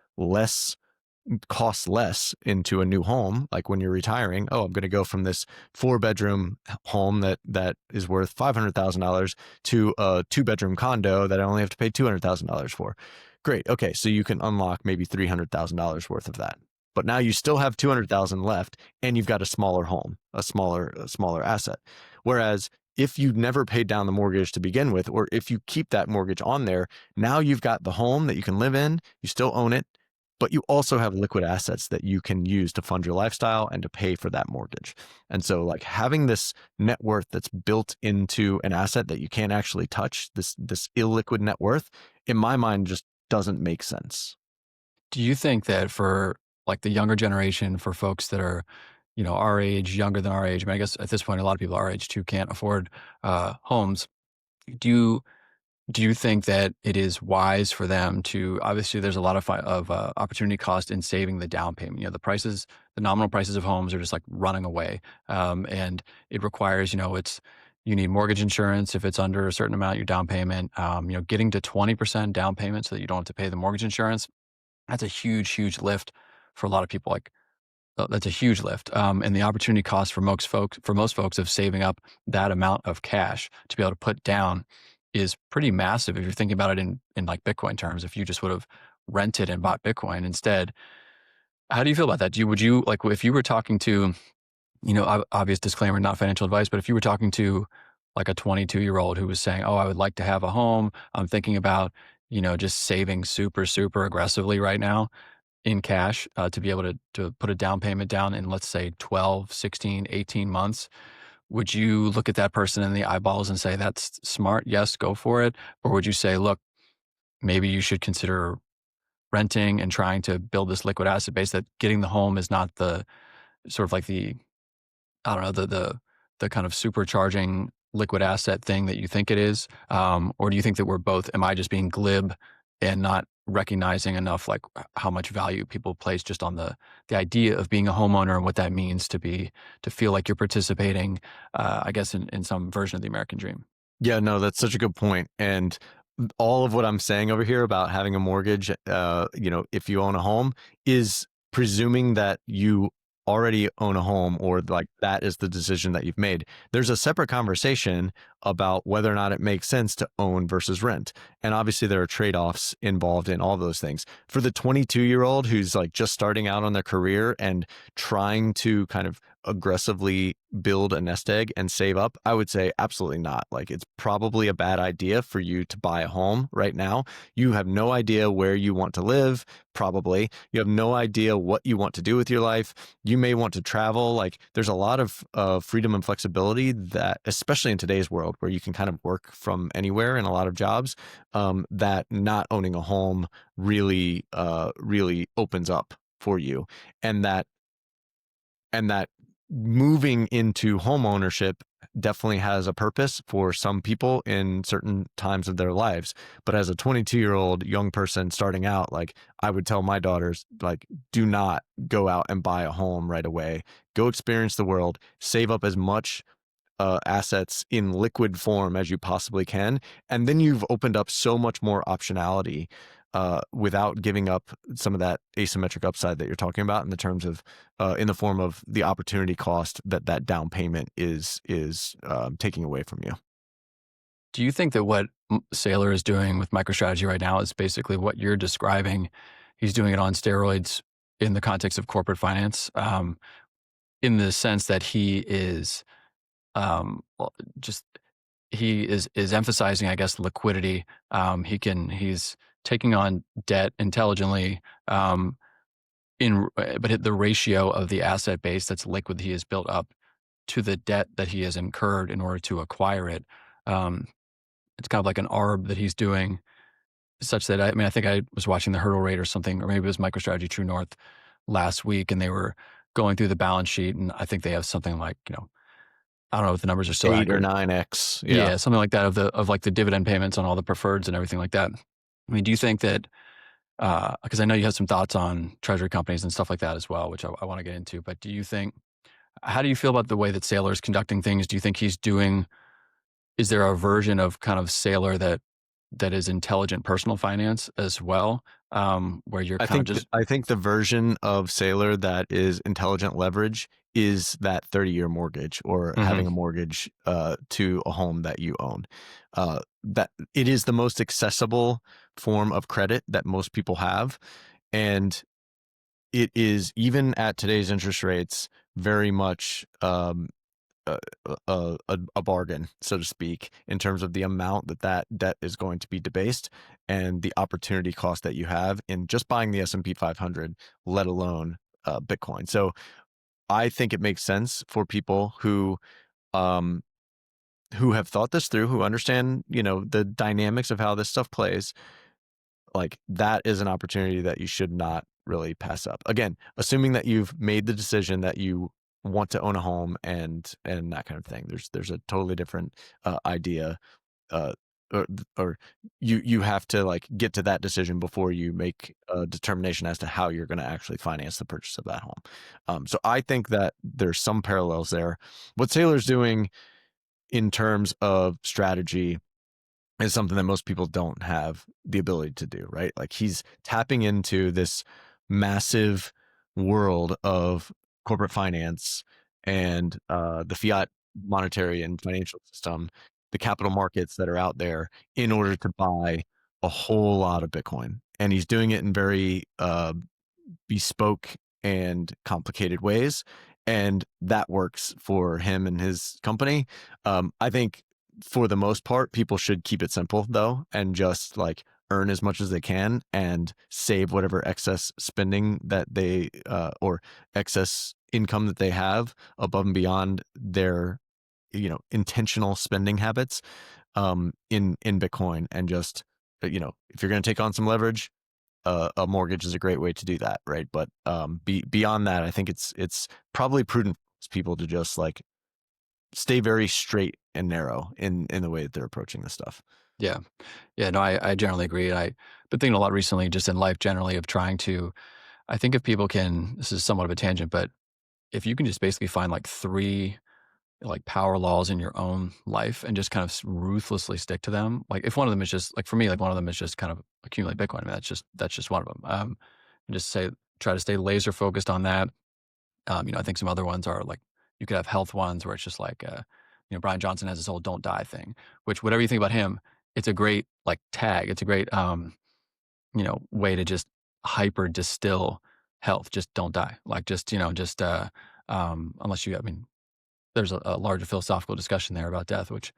costs less into a new home. Like when you're retiring, I'm going to go from this 4-bedroom home that is worth $500,000 to a 2-bedroom condo that I only have to pay $200,000 for. Great. Okay. So you can unlock maybe $300,000 worth of that, but now you still have 200,000 left and you've got a smaller home, a smaller asset. Whereas if you never paid down the mortgage to begin with, or if you keep that mortgage on there, now you've got the home that you can live in, you still own it, but you also have liquid assets that you can use to fund your lifestyle and to pay for that mortgage. And so like having this net worth that's built into an asset that you can't actually touch, this illiquid net worth, in my mind, just doesn't make sense. Do you think that for like the younger generation, for folks that are, our age, younger than our age, I mean, I guess at this point, a lot of people our age too can't afford homes. Do you do you think that it is wise for them to, obviously there's a lot of opportunity cost in saving the down payment. The nominal prices of homes are just like running away. And it requires, you need mortgage insurance if it's under a certain amount, your down payment, getting to 20% down payment so that you don't have to pay the mortgage insurance. That's a huge, huge lift for a lot of people. Like that's a huge lift. And the opportunity cost for most folks of saving up that amount of cash to be able to put down is pretty massive. If you're thinking about it in like Bitcoin terms, if you just would have rented and bought Bitcoin instead, how do you feel about that? Would you like, if you were talking to, obvious disclaimer, not financial advice, but if you were talking to like a 22-year-old who was saying, I would like to have a home, I'm thinking about, just saving super, super aggressively right now in cash to be able to put a down payment down in, let's say 12, 16, 18 months. Would you look at that person in the eyeballs and say, that's smart, yes, go for it? Or would you say, look, maybe you should consider renting and trying to build this liquid asset base, that getting the home is not the sort of like the, I don't know, the kind of supercharging liquid asset thing that you think it is? Or do you think that we're both, am I just being glib and not recognizing enough like how much value people place just on the idea of being a homeowner and what that means to feel like you're participating, I guess in some version of the American dream? Yeah, no, that's such a good point. And all of what I'm saying over here about having a mortgage, if you own a home, is presuming that you already own a home, or like that is the decision that you've made. There's a separate conversation about whether or not it makes sense to own versus rent. And obviously there are trade-offs involved in all those things. For the 22-year-old who's like just starting out on their career and trying to kind of aggressively build a nest egg and save up, I would say absolutely not. Like, it's probably a bad idea for you to buy a home right now. You have no idea where you want to live, probably. You have no idea what you want to do with your life. You may want to travel. Like, there's a lot of freedom and flexibility that, especially in today's world where you can kind of work from anywhere in a lot of jobs, that not owning a home really, really opens up for you. And that moving into home ownership definitely has a purpose for some people in certain times of their lives. But as a 22-year-old young person starting out, like, I would tell my daughters, like, do not go out and buy a home right away. Go experience the world, save up as much assets in liquid form as you possibly can. And then you've opened up so much more optionality without giving up some of that asymmetric upside that you're talking about in the terms of, in the form of the opportunity cost that down payment is taking away from you. Do you think that what Saylor is doing with MicroStrategy right now is basically what you're describing? He's doing it on steroids in the context of corporate finance, in the sense that he is well, just he is emphasizing, I guess, liquidity. He's taking on debt intelligently, but the ratio of the asset base that's liquid he has built up to the debt that he has incurred in order to acquire it. Um, it's kind of like an arb that he's doing, such that I think I was watching the hurdle rate or something, or maybe it was MicroStrategy True North last week, and they were going through the balance sheet, and I think they have something like, I don't know if the numbers are still 8 or accurate. 9x. Yeah. Yeah, something like that of like the dividend payments on all the preferreds and everything like that. I mean, do you think that, because I know you have some thoughts on treasury companies and stuff like that as well, which I want to get into, but how do you feel about the way that Saylor is conducting things? Do you think is there a version of kind of Saylor that is intelligent personal finance as well, where you're kind of just, I think the version of Sailor that is intelligent leverage is that 30-year mortgage, or Mhm. having a mortgage to a home that you own. That it is the most accessible form of credit that most people have, and it is, even at today's interest rates, very much a, a bargain, so to speak, in terms of the amount that debt is going to be debased and the opportunity cost that you have in just buying the S&P 500, let alone Bitcoin. So I think it makes sense for people um, who have thought this through, who understand, the dynamics of how this stuff plays. Like, that is an opportunity that you should not really pass up. Again, assuming that you've made the decision that you want to own a home and that kind of thing. There's a totally different idea, uh, or you have to, like, get to that decision before you make a determination as to how you're going to actually finance the purchase of that home. So I think that there's some parallels there. What Saylor's doing in terms of strategy is something that most people don't have the ability to do, right? Like, he's tapping into this massive world of corporate finance and the fiat monetary and financial system, the capital markets that are out there, in order to buy a whole lot of Bitcoin. And he's doing it in very bespoke and complicated ways. And that works for him and his company. I think for the most part, people should keep it simple, though, and just, like, earn as much as they can and save whatever excess spending that they or excess income that they have above and beyond their, intentional spending habits, in Bitcoin. And just, if you're going to take on some leverage, a mortgage is a great way to do that, right? But beyond that, I think it's probably prudent for people to just, like, stay very straight and narrow in the way that they're approaching this stuff. yeah. Yeah, no, I generally agree. I've been thinking a lot recently, just in life generally, of trying to, I think if people can, this is somewhat of a tangent, but if you can just basically find like 3 like power laws in your own life and just kind of ruthlessly stick to them. Like, if one of them is just, like, for me, like, one of them is just kind of accumulate Bitcoin. I mean, that's just one of them. And just try to stay laser focused on that. I think some other ones are like, you could have health ones where it's just like, Brian Johnson has this whole "don't die" thing, which whatever you think about him, it's a great like tag. It's a great way to just hyper distill health. Just don't die. Like unless you, I mean, there's a larger philosophical discussion there about death, which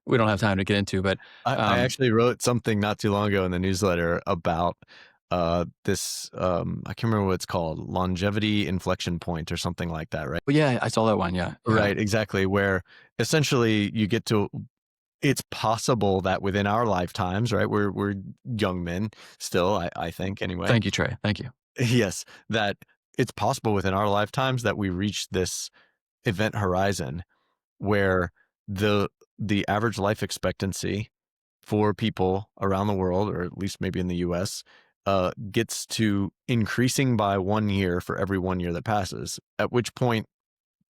we don't have time to get into. But I actually wrote something not too long ago in the newsletter about this. I can't remember what it's called, longevity inflection point or something like that, right? but yeah, I saw that one. Yeah, yeah. Right, exactly. Where essentially you get to, it's possible that within our lifetimes, right? We're young men still, I think anyway. Thank you, Trey. Thank you. Yes, that it's possible within our lifetimes that we reach this event horizon where the average life expectancy for people around the world, or at least maybe in the US, gets to increasing by 1 year for every 1 year that passes, at which point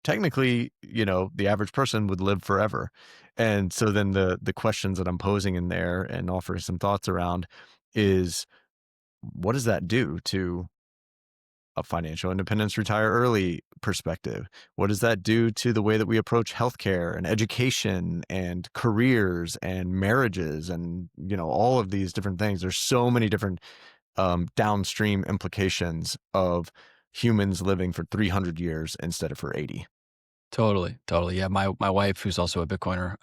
technically, the average person would live forever. And so then the questions that I'm posing in there and offering some thoughts around is, what does that do to a financial independence, retire early perspective? What does that do to the way that we approach healthcare and education and careers and marriages and, all of these different things? There's so many different downstream implications of humans living for 300 years instead of for 80. Totally, totally. Yeah, my wife, who's also a Bitcoiner,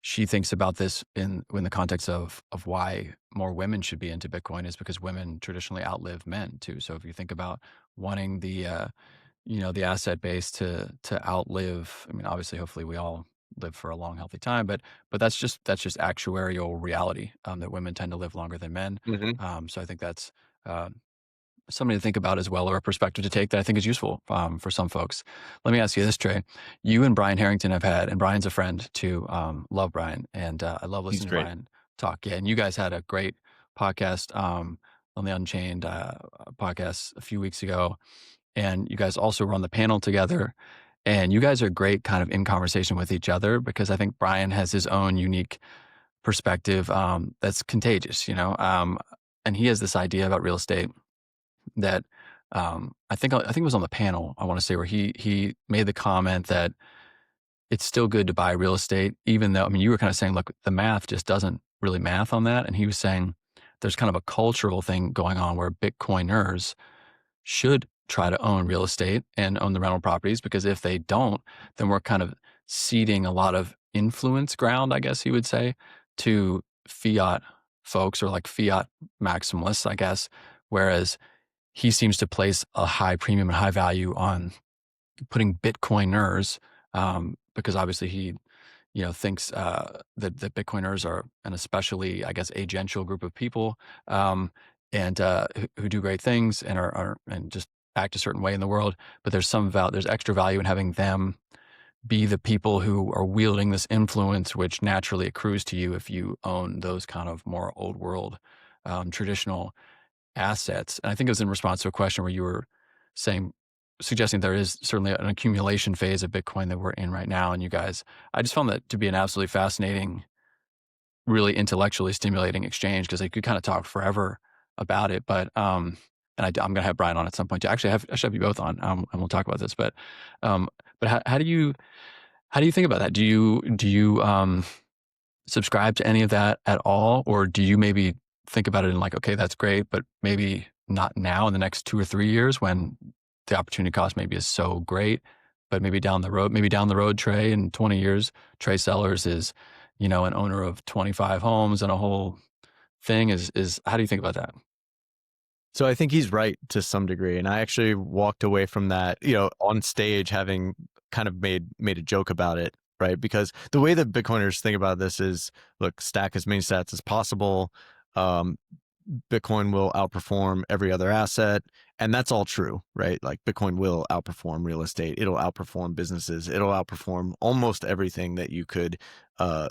she thinks about this in the context of why more women should be into Bitcoin is because women traditionally outlive men too. So if you think about wanting the asset base to outlive, I mean, obviously, hopefully, we all live for a long, healthy time, but that's just actuarial reality, that women tend to live longer than men. Hmm. So I think that's uh, something to think about as well, or a perspective to take that I think is useful for some folks. Let me ask you this, Trey. You and Brian Harrington have had, and Brian's a friend too. Love Brian, and I love He's listening to great. Brian talk. Yeah, and you guys had a great podcast on the Unchained podcast a few weeks ago, and you guys also were on the panel together. And you guys are great, kind of in conversation with each other because I think Brian has his own unique perspective that's contagious, and he has this idea about real estate that I think it was on the panel, I want to say, where he made the comment that it's still good to buy real estate, even though, I mean, you were kind of saying, look, the math just doesn't really math on that. And he was saying there's kind of a cultural thing going on where Bitcoiners should try to own real estate and own the rental properties, because if they don't, then we're kind of ceding a lot of influence ground, I guess you would say, to fiat folks, or like fiat maximalists, I guess. Whereas he seems to place a high premium and high value on putting Bitcoiners, because obviously he, thinks that Bitcoiners are an especially, I guess, agential group of people, and who do great things and are and just act a certain way in the world. But there's extra value in having them be the people who are wielding this influence, which naturally accrues to you if you own those kind of more old world, traditional assets. And I think it was in response to a question where you were suggesting there is certainly an accumulation phase of Bitcoin that we're in right now. And you guys, I just found that to be an absolutely fascinating, really intellectually stimulating exchange, because I could kind of talk forever about it. But and I'm going to have Brian on at some point too. Actually, I should have you both on, and we'll talk about this. But how do you think about that? Do you subscribe to any of that at all? Or do you maybe think about it in like, okay, that's great, but maybe not now in the next 2 or 3 years when the opportunity cost maybe is so great, but maybe down the road, Trey, in 20 years, Trey Sellers is, an owner of 25 homes and a whole thing is how do you think about that? So I think he's right to some degree. And I actually walked away from that, on stage, having kind of made a joke about it, right? Because the way that Bitcoiners think about this is, look, stack as many sats as possible. Bitcoin will outperform every other asset. And that's all true, right? Like Bitcoin will outperform real estate. It'll outperform businesses. It'll outperform almost everything that you could, uh,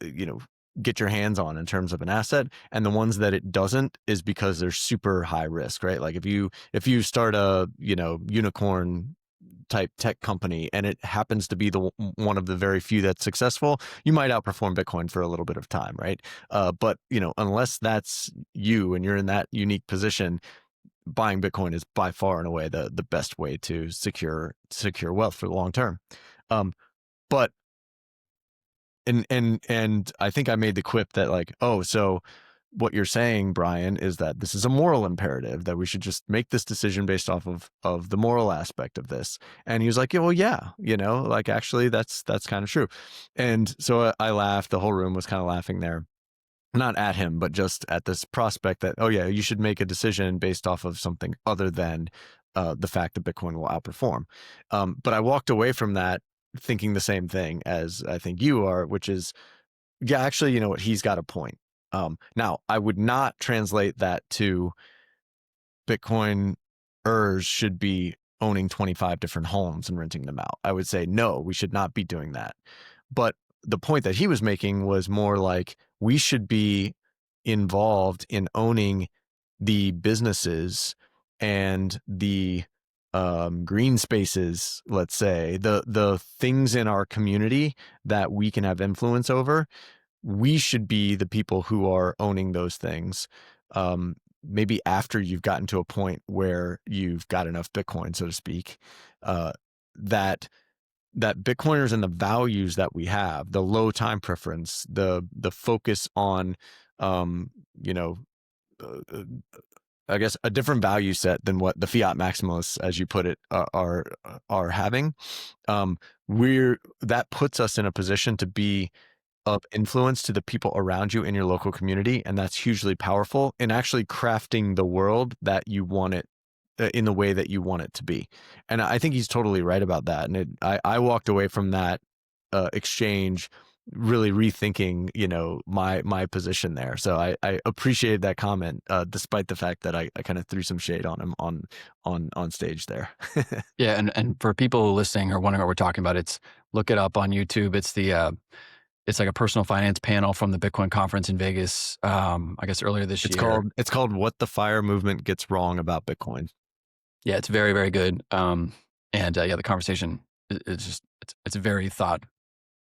you know, get your hands on in terms of an asset. And the ones that it doesn't is because they're super high risk, right? Like if you start a, unicorn type tech company and it happens to be the one of the very few that's successful, you might outperform Bitcoin for a little bit of time, right? But unless that's you and you're in that unique position, buying Bitcoin is by far and away the best way to secure wealth for the long term. But And I think I made the quip that like, oh, so what you're saying, Brian, is that this is a moral imperative, that we should just make this decision based off of the moral aspect of this. And he was like, yeah, well, yeah, like actually that's kind of true. And so I laughed. The whole room was kind of laughing there, not at him, but just at this prospect that, oh yeah, you should make a decision based off of something other than the fact that Bitcoin will outperform. But I walked away from that thinking the same thing as I think you are, which is, yeah, actually, you know what? He's got a point. Now, I would not translate that to Bitcoiners should be owning 25 different homes and renting them out. I would say, no, we should not be doing that. But the point that he was making was more like we should be involved in owning the businesses and the green spaces, let's say, the things in our community that we can have influence over. We should be the people who are owning those things. Maybe after you've gotten to a point where you've got enough Bitcoin, so to speak, that Bitcoiners and the values that we have, the low time preference, the focus on, you know, uh, I guess a different value set than what the fiat maximalists, as you put it, are having. That puts us in a position to be of influence to the people around you in your local community, and that's hugely powerful in actually crafting the world that you want it in the way that you want it to be. And I think he's totally right about that. And I walked away from that exchange really rethinking, my position there. So I appreciated that comment, despite the fact that I kind of threw some shade on him on stage there. Yeah, and for people listening or wondering what we're talking about, look it up on YouTube. It's like a personal finance panel from the Bitcoin conference in Vegas. I guess earlier this year. It's called "What the Fire Movement Gets Wrong About Bitcoin." Yeah, it's very, very good. The conversation is just it's very thought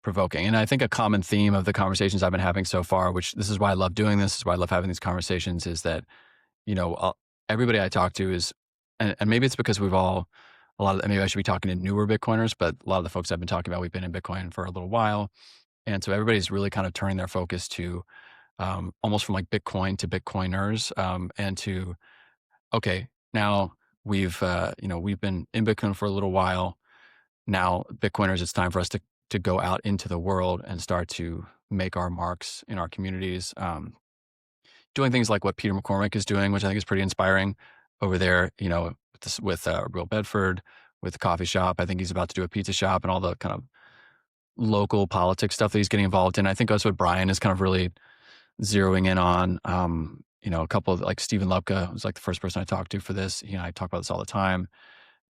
provoking. And I think a common theme of the conversations I've been having so far, which this is why I love doing this is why I love having these conversations, is that everybody I talk to is, and maybe it's because maybe I should be talking to newer Bitcoiners, but a lot of the folks I've been talking about, we've been in Bitcoin for a little while. And so everybody's really kind of turning their focus to almost from like Bitcoin to Bitcoiners, and to, okay, now we've been in Bitcoin for a little while. Now Bitcoiners, it's time for us to go out into the world and start to make our marks in our communities, doing things like what Peter McCormick is doing, which I think is pretty inspiring over there, with Real Bedford, with the coffee shop. I think he's about to do a pizza shop and all the kind of local politics stuff that he's getting involved in. I think that's what Brian is kind of really zeroing in on. A couple of, like, Stephen Lepka was like the first person I talked to for this. I talk about this all the time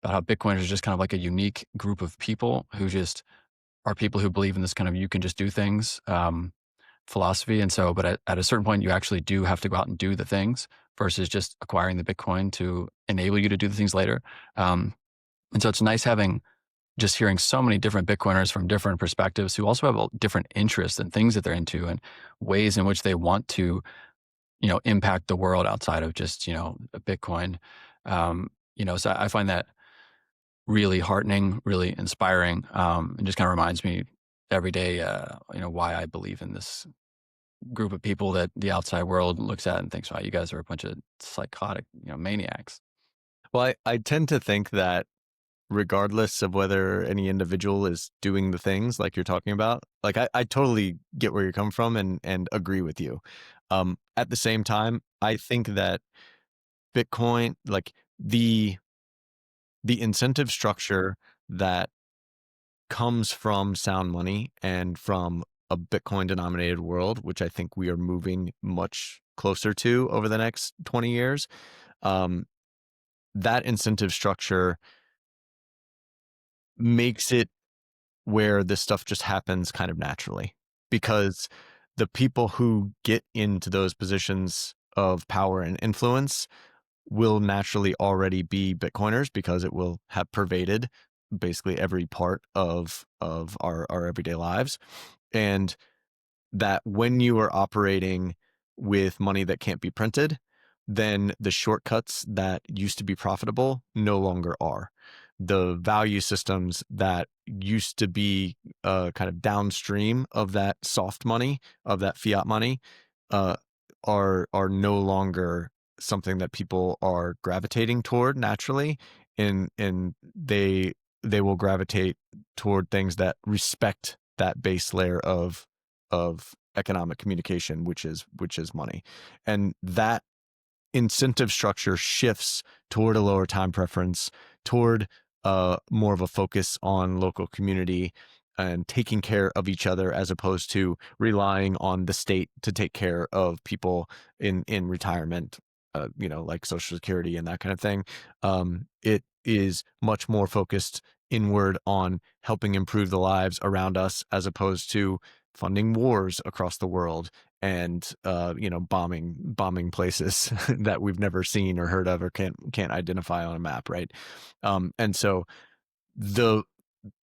about how Bitcoiners are just kind of like a unique group of people who just are people who believe in this kind of you can just do things philosophy. And so, but at a certain point, you actually do have to go out and do the things versus just acquiring the Bitcoin to enable you to do the things later. And so it's nice just hearing so many different Bitcoiners from different perspectives who also have different interests and things that they're into and ways in which they want to, impact the world outside of just, Bitcoin. So I find that really heartening, really inspiring, and just kind of reminds me every day, why I believe in this group of people that the outside world looks at and thinks, wow, you guys are a bunch of psychotic, maniacs. Well, I tend to think that regardless of whether any individual is doing the things like you're talking about, like I totally get where you're coming from and agree with you. At the same time, I think that Bitcoin, like the incentive structure that comes from sound money and from a Bitcoin denominated world, which I think we are moving much closer to over the next 20 years, that incentive structure makes it where this stuff just happens kind of naturally, because the people who get into those positions of power and influence will naturally already be Bitcoiners, because it will have pervaded basically every part of our everyday lives. And that when you are operating with money that can't be printed, then the shortcuts that used to be profitable no longer are. the value systems that used to be kind of downstream of that soft money, of that fiat money, uh, are no longer something that people are gravitating toward naturally, and they will gravitate toward things that respect that base layer of economic communication, which is money. And that incentive structure shifts toward a lower time preference, toward more of a focus on local community and taking care of each other, as opposed to relying on the state to take care of people in retirement, like Social Security and that kind of thing. It is much more focused inward on helping improve the lives around us, as opposed to funding wars across the world and bombing places that we've never seen or heard of or can't identify on a map, right? And so the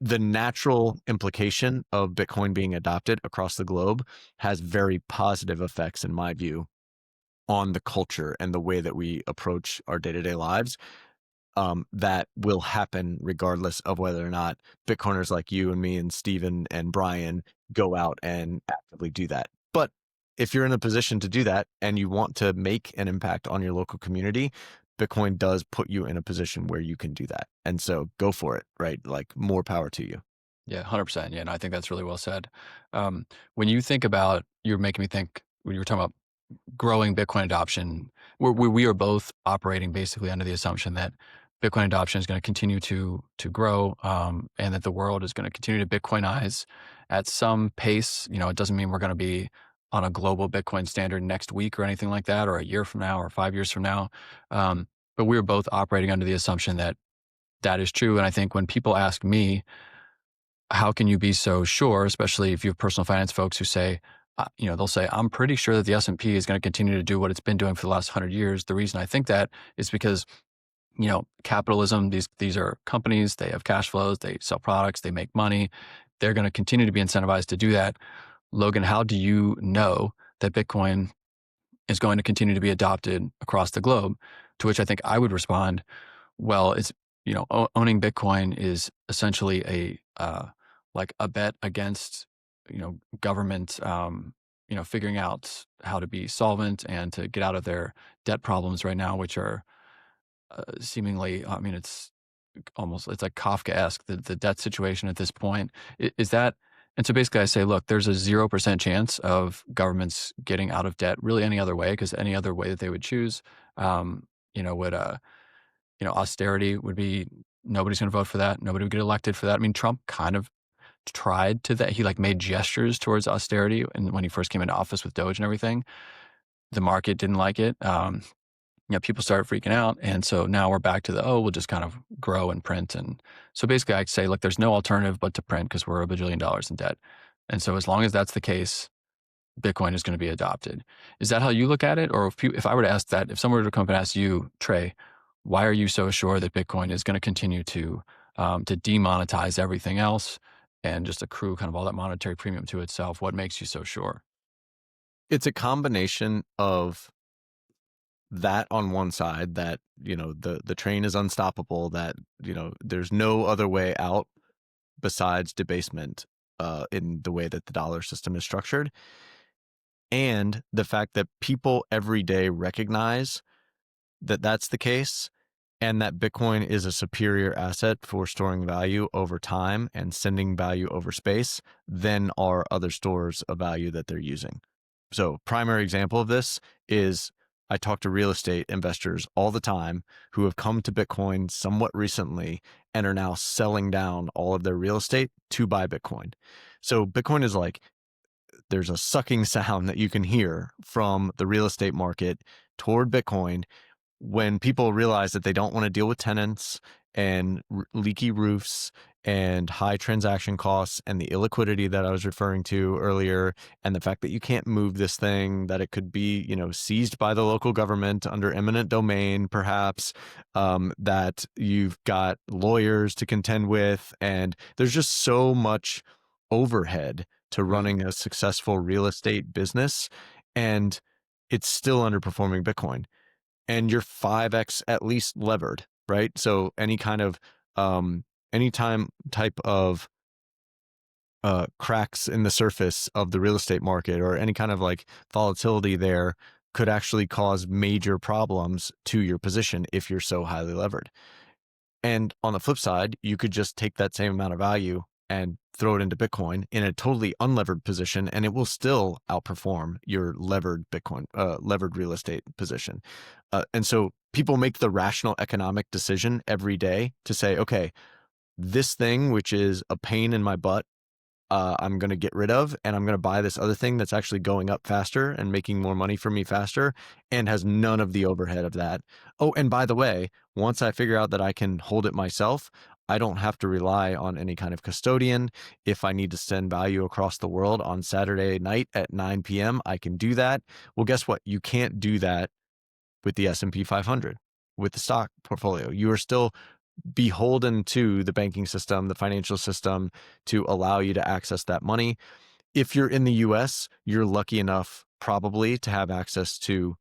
natural implication of Bitcoin being adopted across the globe has very positive effects, in my view, on the culture and the way that we approach our day-to-day lives. That will happen regardless of whether or not Bitcoiners like you and me and Steven and Brian go out and actively do that. But if you're in a position to do that and you want to make an impact on your local community, Bitcoin does put you in a position where you can do that. And so go for it, right? Like, more power to you. Yeah, 100%. Yeah, no, I think that's really well said. When you think about, you're making me think when you were talking about growing Bitcoin adoption, we are both operating basically under the assumption that Bitcoin adoption is going to continue to grow, and that the world is going to continue to Bitcoinize at some pace. It doesn't mean we're going to be on a global Bitcoin standard next week or anything like that, or a year from now, or 5 years from now. But we are both operating under the assumption that that is true. And I think when people ask me, how can you be so sure, especially if you have personal finance folks who say, they'll say, I'm pretty sure that the S&P is going to continue to do what it's been doing for the last 100 years. The reason I think that is because, capitalism, these are companies, they have cash flows, they sell products, they make money. They're going to continue to be incentivized to do that. Logan, how do you know that Bitcoin is going to continue to be adopted across the globe? To which I think I would respond, well, it's, owning Bitcoin is essentially like a bet against, government, figuring out how to be solvent and to get out of their debt problems right now, which are seemingly, I mean, it's like Kafkaesque, the debt situation at this point. Is that, and so basically I say, look, there's a 0% chance of governments getting out of debt really any other way, because any other way that they would choose, would, austerity would be, nobody's going to vote for that. Nobody would get elected for that. I mean, Trump kind of tried to that. He like made gestures towards austerity. And when he first came into office with Doge and everything, the market didn't like it. People started freaking out. And so now we're back to we'll just kind of grow and print. And so basically I'd say, look, there's no alternative but to print, because we're $1 bajillion in debt. And so as long as that's the case, Bitcoin is going to be adopted. Is that how you look at it? Or if I were to ask that, if someone were to come and ask you, Trey, why are you so sure that Bitcoin is going to continue to demonetize everything else and just accrue kind of all that monetary premium to itself? What makes you so sure? It's a combination of that on one side, that the train is unstoppable, that there's no other way out besides debasement in the way that the dollar system is structured, and the fact that people every day recognize that that's the case, and that Bitcoin is a superior asset for storing value over time and sending value over space than are other stores of value that they're using. So, primary example of this is, I talk to real estate investors all the time who have come to Bitcoin somewhat recently and are now selling down all of their real estate to buy Bitcoin. So Bitcoin is like, there's a sucking sound that you can hear from the real estate market toward Bitcoin when people realize that they don't want to deal with tenants and leaky roofs and high transaction costs and the illiquidity that I was referring to earlier, and the fact that you can't move this thing, that it could be, seized by the local government under eminent domain, perhaps, that you've got lawyers to contend with, and there's just so much overhead to running a successful real estate business, and it's still underperforming Bitcoin. And you're 5x at least levered, right? So any kind of any type of cracks in the surface of the real estate market or any kind of like volatility there could actually cause major problems to your position if you're so highly levered. And on the flip side, you could just take that same amount of value and throw it into Bitcoin in a totally unlevered position, and it will still outperform your levered Bitcoin, levered real estate position. And so people make the rational economic decision every day to say, okay, this thing, which is a pain in my butt, I'm going to get rid of, and I'm going to buy this other thing that's actually going up faster and making more money for me faster and has none of the overhead of that. Oh, and by the way, once I figure out that I can hold it myself, I don't have to rely on any kind of custodian. If I need to send value across the world on Saturday night at 9 p.m., I can do that. Well, guess what? You can't do that with the S&P 500, with the stock portfolio. You are still beholden to the banking system, the financial system to allow you to access that money. If you're in the US, you're lucky enough probably to have access to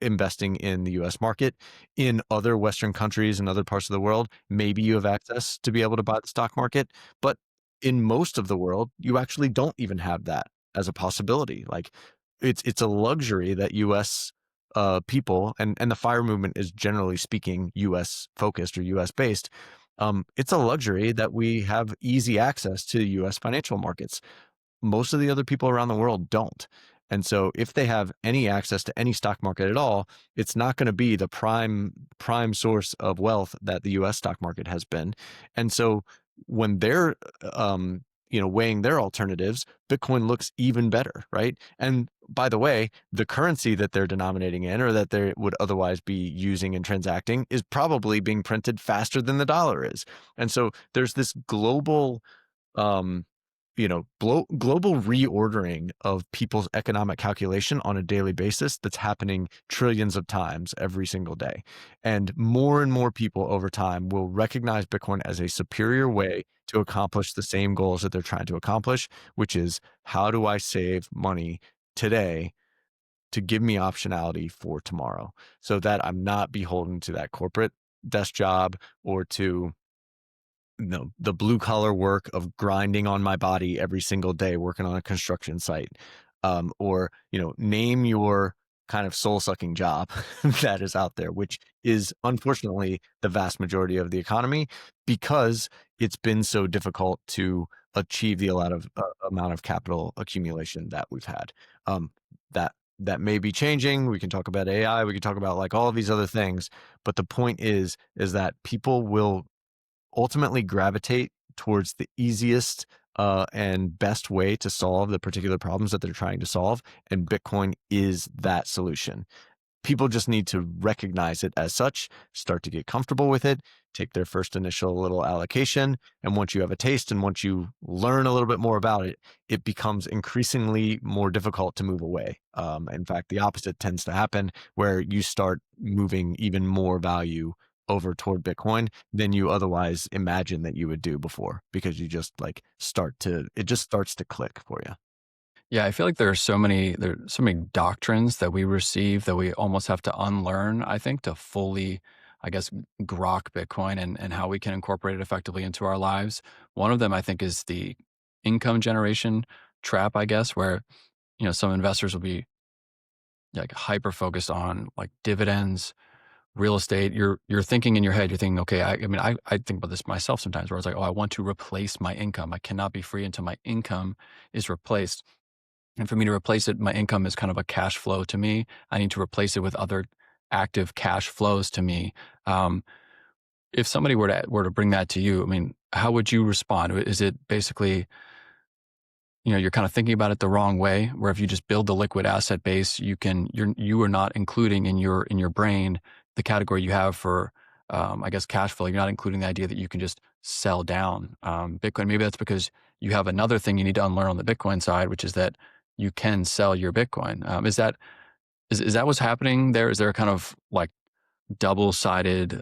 investing in the US market. In other Western countries and other parts of the world, maybe you have access to be able to buy the stock market. But in most of the world, you actually don't even have that as a possibility. Like it's a luxury that US people and the FIRE movement is generally speaking US focused or US based. It's a luxury that we have easy access to US financial markets. Most of the other people around the world don't. And so if they have any access to any stock market at all, it's not going to be the prime source of wealth that the US stock market has been. And so when they're weighing their alternatives, Bitcoin looks even better, right? And by the way, the currency that they're denominating in or that they would otherwise be using and transacting is probably being printed faster than the dollar is. And so there's this global um, global reordering of people's economic calculation on a daily basis that's happening trillions of times every single day. And more people over time will recognize Bitcoin as a superior way to accomplish the same goals that they're trying to accomplish, which is how do I save money today to give me optionality for tomorrow so that I'm not beholden to that corporate desk job or to the blue collar work of grinding on my body every single day, working on a construction site, or name your kind of soul sucking job that is out there, which is unfortunately the vast majority of the economy because it's been so difficult to achieve the amount of capital accumulation that we've had. That may be changing. We can talk about AI. We can talk about like all of these other things, but the point is that people will ultimately gravitate towards the easiest and best way to solve the particular problems that they're trying to solve. And Bitcoin is that solution. People just need to recognize it as such, start to get comfortable with it, take their first initial little allocation. And once you have a taste and once you learn a little bit more about it, it becomes increasingly more difficult to move away. In fact, the opposite tends to happen where you start moving even more value over toward Bitcoin than you otherwise imagine that you would do before, because you just like it just starts to click for you. Yeah, I feel like there's so many doctrines that we receive that we almost have to unlearn, I think, to fully, I guess, grok Bitcoin and how we can incorporate it effectively into our lives. One of them, I think, is the income generation trap, I guess, where, some investors will be like hyper focused on like dividends, real estate. You're thinking in your head, you're thinking, okay, I think about this myself sometimes where it's like, oh, I want to replace my income. I cannot be free until my income is replaced. And for me to replace it, my income is kind of a cash flow to me. I need to replace it with other active cash flows to me. If somebody were to bring that to you, I mean, how would you respond? Is it basically, you're kind of thinking about it the wrong way, where if you just build the liquid asset base, you are not including in your brain the category you have for, I guess, cash flow. You're not including the idea that you can just sell down Bitcoin. Maybe that's because you have another thing you need to unlearn on the Bitcoin side, which is that you can sell your Bitcoin. Is that what's happening there? Is there a kind of like double-sided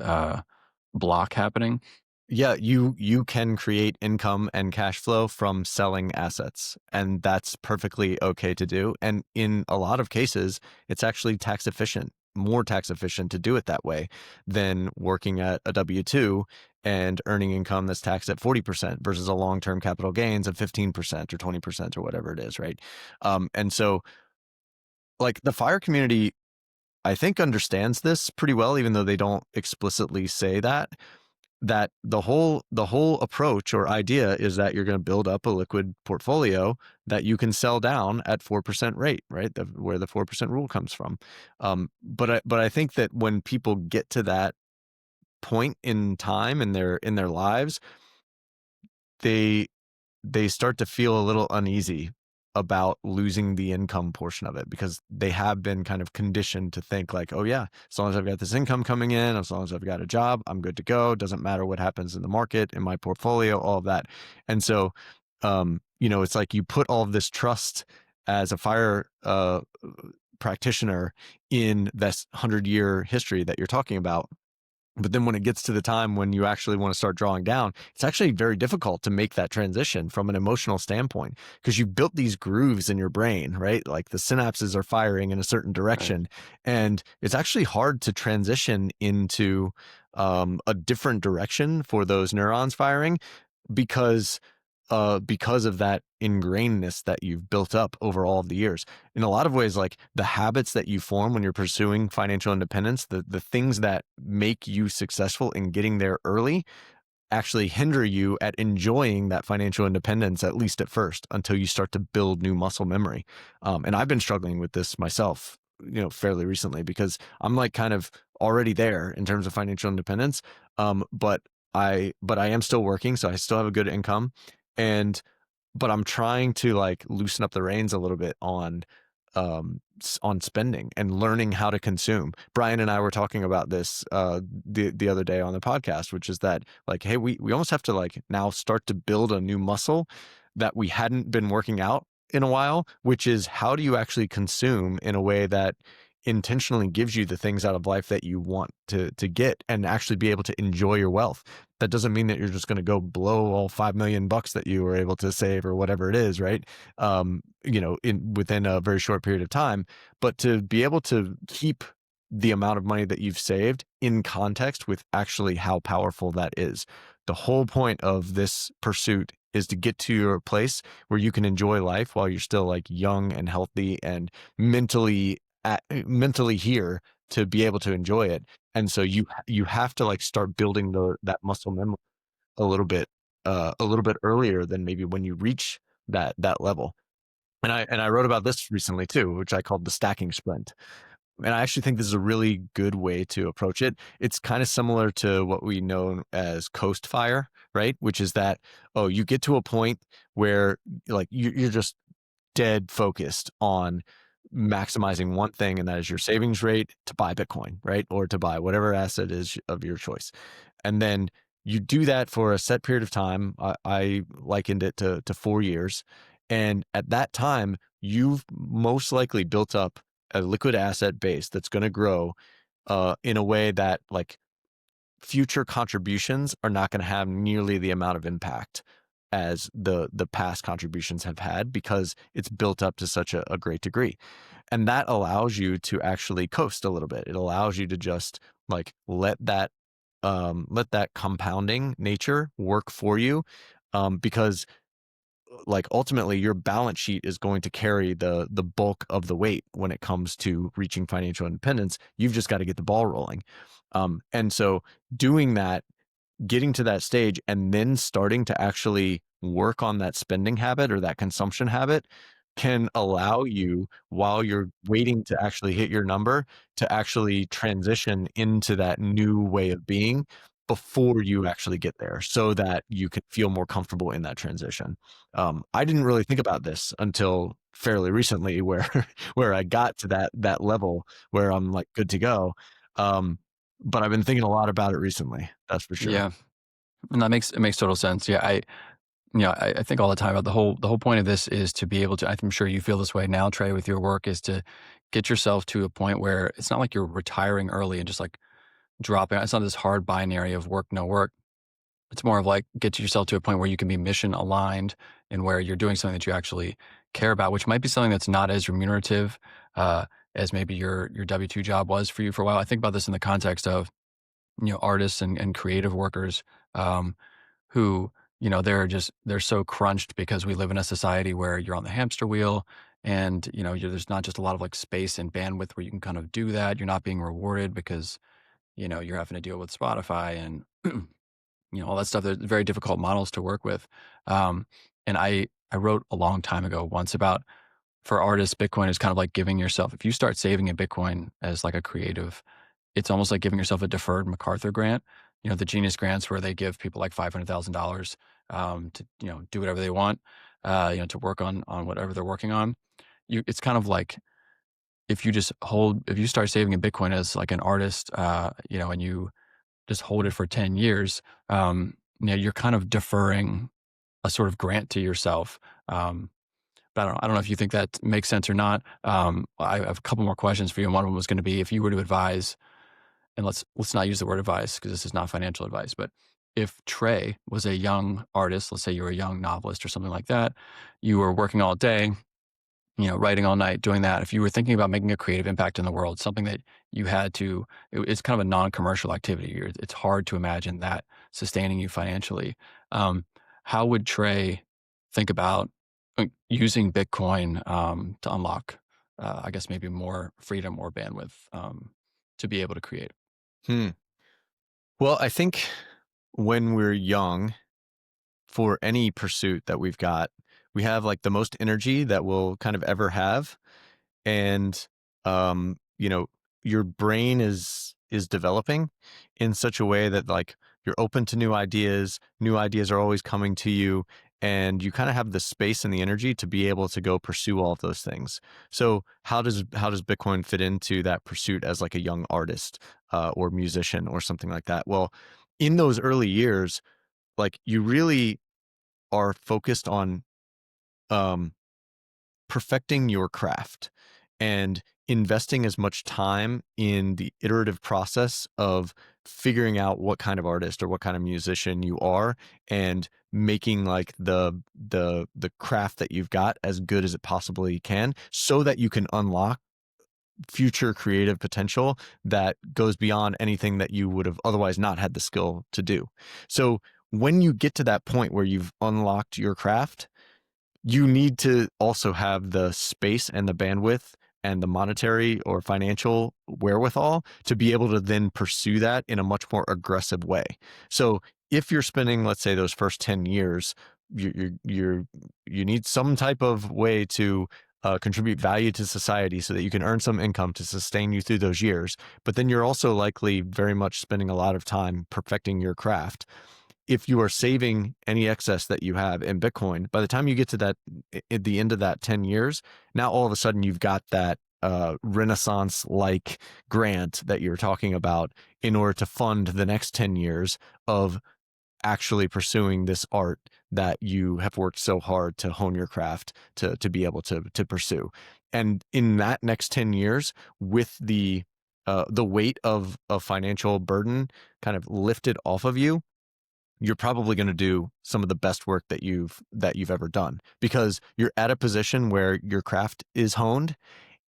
block happening? Yeah, you can create income and cash flow from selling assets, and that's perfectly okay to do. And in a lot of cases, it's actually more tax efficient to do it that way than working at a W-2 and earning income that's taxed at 40% versus a long-term capital gains of 15% or 20% or whatever it is, right? And so like the FIRE community, I think understands this pretty well, even though they don't explicitly say that the whole approach or idea is that you're going to build up a liquid portfolio that you can sell down at 4% rate, right? Where the 4% rule comes from. But I think that when people get to that point in time in their lives, they start to feel a little uneasy about losing the income portion of it, because they have been kind of conditioned to think like, oh yeah, as long as I've got this income coming in, as long as I've got a job, I'm good to go. Doesn't matter what happens in the market, in my portfolio, all of that. And so, it's like you put all of this trust as a FIRE practitioner in this 100-year history that you're talking about. But then when it gets to the time when you actually want to start drawing down, it's actually very difficult to make that transition from an emotional standpoint, because you've built these grooves in your brain, right? Like the synapses are firing in a certain direction. Right. And it's actually hard to transition into a different direction for those neurons firing, because of that ingrainedness that you've built up over all of the years. In a lot of ways, like the habits that you form when you're pursuing financial independence, the things that make you successful in getting there early actually hinder you at enjoying that financial independence, at least at first, until you start to build new muscle memory. And I've been struggling with this myself, fairly recently, because I'm like kind of already there in terms of financial independence. But I am still working, so I still have a good income, but I'm trying to like loosen up the reins a little bit on spending and learning how to consume. Brian and I were talking about this the other day on the podcast, which is that like, hey, we almost have to like now start to build a new muscle that we hadn't been working out in a while, which is how do you actually consume in a way that intentionally gives you the things out of life that you want to get, and actually be able to enjoy your wealth. That doesn't mean that you're just going to go blow all $5 million that you were able to save or whatever it is, right? Within a very short period of time, but to be able to keep the amount of money that you've saved in context with actually how powerful that is. The whole point of this pursuit is to get to your place where you can enjoy life while you're still like young and healthy and mentally here to be able to enjoy it. And so you have to like start building that muscle memory a little bit earlier than maybe when you reach that level. And I wrote about this recently too, which I called the stacking sprint. And I actually think this is a really good way to approach it. It's kind of similar to what we know as coast fire, right? Which is that, you get to a point where like you're just dead focused on maximizing one thing, and that is your savings rate to buy Bitcoin, right? Or to buy whatever asset is of your choice. And then you do that for a set period of time. I likened it to 4 years. And at that time, you've most likely built up a liquid asset base that's going to grow in a way that like future contributions are not going to have nearly the amount of impact as the past contributions have had, because it's built up to such a great degree. And that allows you to actually coast a little bit. It allows you to just like let that compounding nature work for you, because like ultimately your balance sheet is going to carry the bulk of the weight when it comes to reaching financial independence. You've just got to get the ball rolling. And so doing that, getting to that stage, and then starting to actually work on that spending habit or that consumption habit can allow you, while you're waiting to actually hit your number, to actually transition into that new way of being before you actually get there, so that you can feel more comfortable in that transition. I didn't really think about this until fairly recently, where I got to that level where I'm like good to go. But I've been thinking a lot about it recently. That's for sure. Yeah. And it makes total sense. Yeah. I think all the time about the whole point of this is to be able to, I'm sure you feel this way now, Trey, with your work, is to get yourself to a point where it's not like you're retiring early and just like dropping. It's not this hard binary of work, no work. It's more of like get yourself to a point where you can be mission aligned and where you're doing something that you actually care about, which might be something that's not as remunerative as maybe your W-2 job was for you for a while. I think about this in the context of artists and creative workers, um, who, they're so crunched because we live in a society where you're on the hamster wheel and, there's not just a lot of like space and bandwidth where you can kind of do that. You're not being rewarded because, you're having to deal with Spotify and, all that stuff. They're very difficult models to work with. And I wrote a long time ago once about, for artists, Bitcoin is kind of like giving yourself, if you start saving in Bitcoin as like a creative, it's almost like giving yourself a deferred MacArthur grant. The Genius grants where they give people like $500,000 to do whatever they want, to work on whatever they're working on. It's kind of like if you start saving in Bitcoin as like an artist, and you just hold it for 10 years, you're kind of deferring a sort of grant to yourself. But I don't know if you think that makes sense or not. I have a couple more questions for you, and one of them was going to be, if you were to advise, and let's not use the word advice because this is not financial advice, but if Trey was a young artist, let's say you're a young novelist or something like that, you were working all day, writing all night, doing that. If you were thinking about making a creative impact in the world, something that you had to, it's kind of a non-commercial activity. It's hard to imagine that sustaining you financially. How would Trey think about using Bitcoin to unlock, I guess, maybe more freedom or bandwidth to be able to create? Hmm. Well, I think when we're young, for any pursuit that we've got, we have like the most energy that we'll kind of ever have. And you know, your brain is developing in such a way that like you're open to new ideas are always coming to you, and you kind of have the space and the energy to be able to go pursue all of those things. So how does Bitcoin fit into that pursuit as like a young artist or musician or something like that? Well, in those early years, like you really are focused on um perfecting your craft and investing as much time in the iterative process of figuring out what kind of artist or what kind of musician you are, and making like the craft that you've got as good as it possibly can, so that you can unlock future creative potential that goes beyond anything that you would have otherwise not had the skill to do. So when you get to that point where you've unlocked your craft, you need to also have the space and the bandwidth and the monetary or financial wherewithal to be able to then pursue that in a much more aggressive way. So if you're spending, let's say, those first 10 years, you need some type of way to contribute value to society so that you can earn some income to sustain you through those years. But then you're also likely very much spending a lot of time perfecting your craft. If you are saving any excess that you have in Bitcoin, by the time you get to that at the end of that 10 years, now all of a sudden you've got that Renaissance like grant that you're talking about in order to fund the next 10 years of actually pursuing this art that you have worked so hard to hone your craft to be able to pursue. And in that next 10 years, with the weight of financial burden kind of lifted off of you, you're probably going to do some of the best work that you've ever done, because you're at a position where your craft is honed,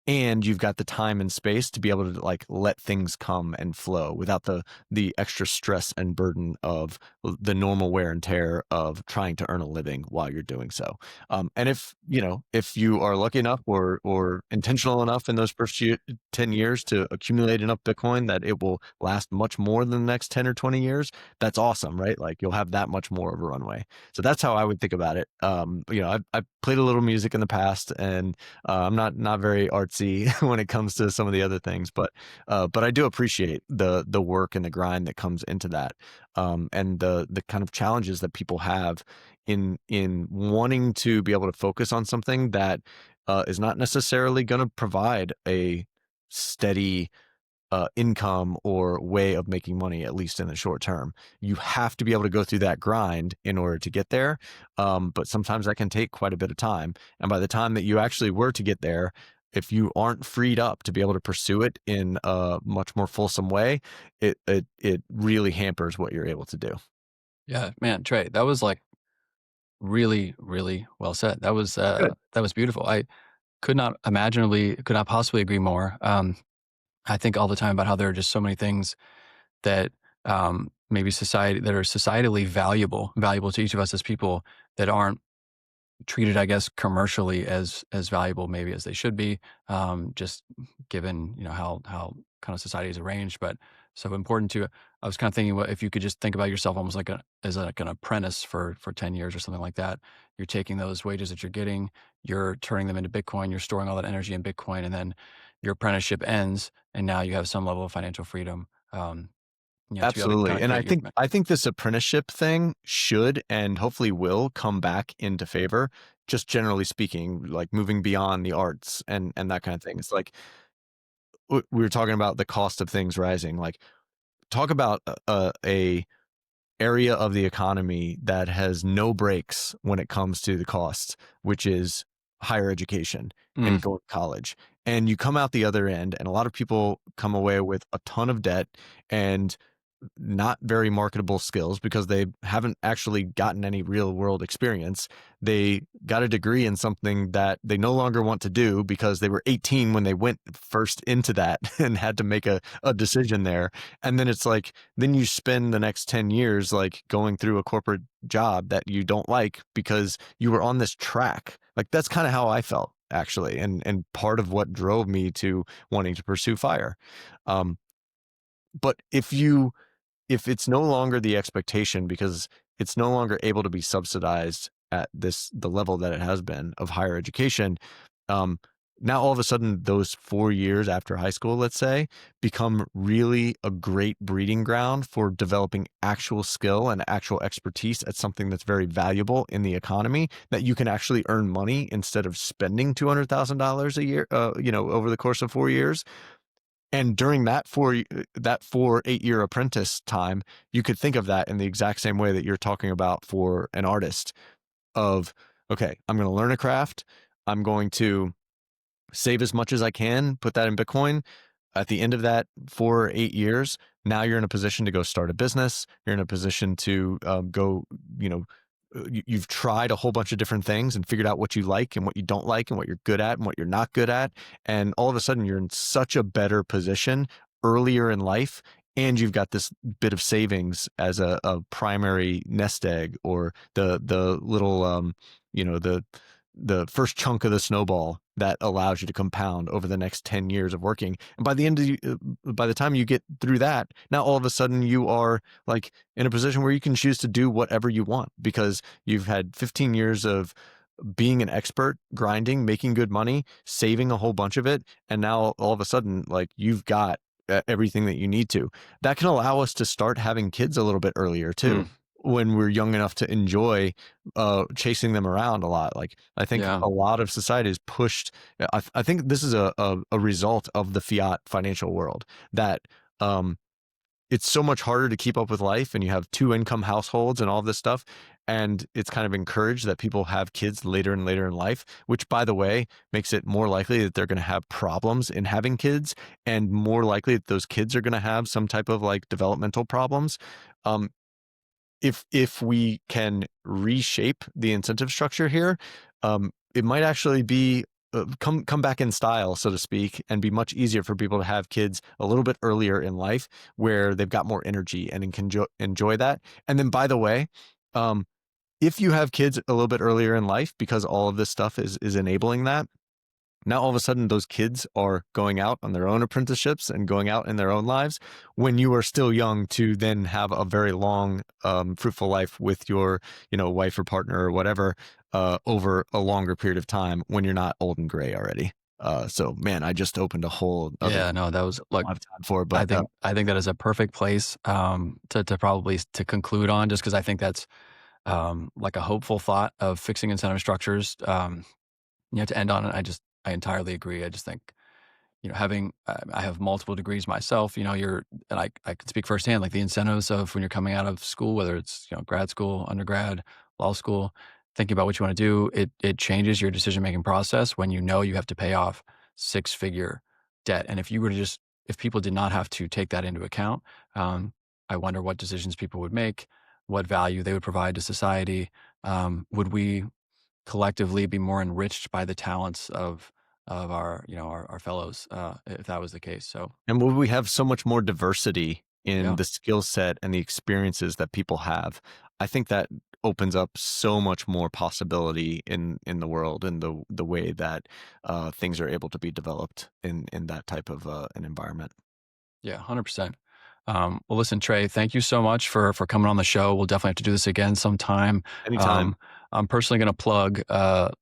and you've got the time and space to be able to like let things come and flow without the extra stress and burden of the normal wear and tear of trying to earn a living while you're doing so. And if you are lucky enough or intentional enough in those first 10 years to accumulate enough Bitcoin that it will last much more than the next 10 or 20 years, that's awesome, right? Like you'll have that much more of a runway. So that's how I would think about it. I've played a little music in the past, and I'm not very artsy when it comes to some of the other things, but I do appreciate the work and the grind that comes into that, and the kind of challenges that people have in wanting to be able to focus on something that is not necessarily going to provide a steady income or way of making money, at least in the short term. You have to be able to go through that grind in order to get there. But sometimes that can take quite a bit of time. And by the time that you actually were to get there, if you aren't freed up to be able to pursue it in a much more fulsome way, it really hampers what you're able to do. Yeah, man, Trey, that was like really, really well said. Good. That was beautiful. I could not possibly agree more. I think all the time about how there are just so many things that maybe society that are societally valuable to each of us as people that aren't treated, I guess, commercially as valuable maybe as they should be, just given, how kind of society is arranged. But so important to I was kind of thinking, what if you could just think about yourself almost like as like an apprentice for 10 years or something like that. You're taking those wages that you're getting, you're turning them into Bitcoin, you're storing all that energy in Bitcoin, and then your apprenticeship ends, and now you have some level of financial freedom, to be able to kind Absolutely. of And create your I think this apprenticeship thing should and hopefully will come back into favor, just generally speaking, like moving beyond the arts and that kind of thing. It's like we were talking about the cost of things rising. Like talk about a area of the economy that has no breaks when it comes to the costs, which is higher education Mm, and going to college. And you come out the other end, and a lot of people come away with a ton of debt and not very marketable skills because they haven't actually gotten any real world experience. They got a degree in something that they no longer want to do because they were 18 when they went first into that and had to make a decision there. And then it's like, then you spend the next 10 years like going through a corporate job that you don't like because you were on this track. Like that's kind of how I felt actually. And part of what drove me to wanting to pursue fire. Um, but if it's no longer the expectation because it's no longer able to be subsidized at the level that it has been of higher education, um, now all of a sudden those 4 years after high school, let's say, become really a great breeding ground for developing actual skill and actual expertise at something that's very valuable in the economy that you can actually earn money instead of spending $200,000 a year, over the course of 4 years. And during that 8 year apprentice time, you could think of that in the exact same way that you're talking about for an artist of, okay, I'm going to learn a craft. I'm going to save as much as I can, put that in Bitcoin. At the end of that 4 or 8 years, now you're in a position to go start a business. You're in a position to go, you know, you've tried a whole bunch of different things and figured out what you like and what you don't like and what you're good at and what you're not good at. And all of a sudden, you're in such a better position earlier in life. And you've got this bit of savings as a primary nest egg or the little, the first chunk of the snowball that allows you to compound over the next 10 years of working. And by the time you get through that, now all of a sudden you are like in a position where you can choose to do whatever you want because you've had 15 years of being an expert, grinding, making good money, saving a whole bunch of it. And now all of a sudden, like you've got everything that you need to. That can allow us to start having kids a little bit earlier too, mm, when we're young enough to enjoy chasing them around a lot. Like I think yeah. a lot of society is pushed. I think this is a result of the fiat financial world that um, it's so much harder to keep up with life and you have two income households and all this stuff. And it's kind of encouraged that people have kids later and later in life, which by the way, makes it more likely that they're going to have problems in having kids and more likely that those kids are going to have some type of like developmental problems. Um, if we can reshape the incentive structure here, it might actually be come back in style, so to speak, and be much easier for people to have kids a little bit earlier in life, where they've got more energy and can enjoy that. And then, by the way, um, if you have kids a little bit earlier in life, because all of this stuff is enabling that, now all of a sudden those kids are going out on their own apprenticeships and going out in their own lives when you are still young to then have a very long fruitful life with your wife or partner or whatever over a longer period of time when you're not old and gray already. So man, I just opened a whole other Yeah, no, that was I like don't have time for, I but think I think that is a perfect place, to probably to conclude on, just because I think that's, like a hopeful thought of fixing incentive structures, to end on it. I entirely agree. I just think, having I have multiple degrees myself, and I can speak firsthand, like the incentives of when you're coming out of school, whether it's, grad school, undergrad, law school, thinking about what you want to do, it changes your decision-making process when you have to pay off six-figure debt. And if people did not have to take that into account, I wonder what decisions people would make, what value they would provide to society. Would we collectively be more enriched by the talents of our fellows, if that was the case. So and will we have so much more diversity in Yeah. the skill set and the experiences that people have, I think that opens up so much more possibility in the world and the way that things are able to be developed in that type of an environment. Yeah, 100%. Well, listen, Trey, thank you so much for coming on the show. We'll definitely have to do this again sometime. Anytime. Um, I'm personally going to plug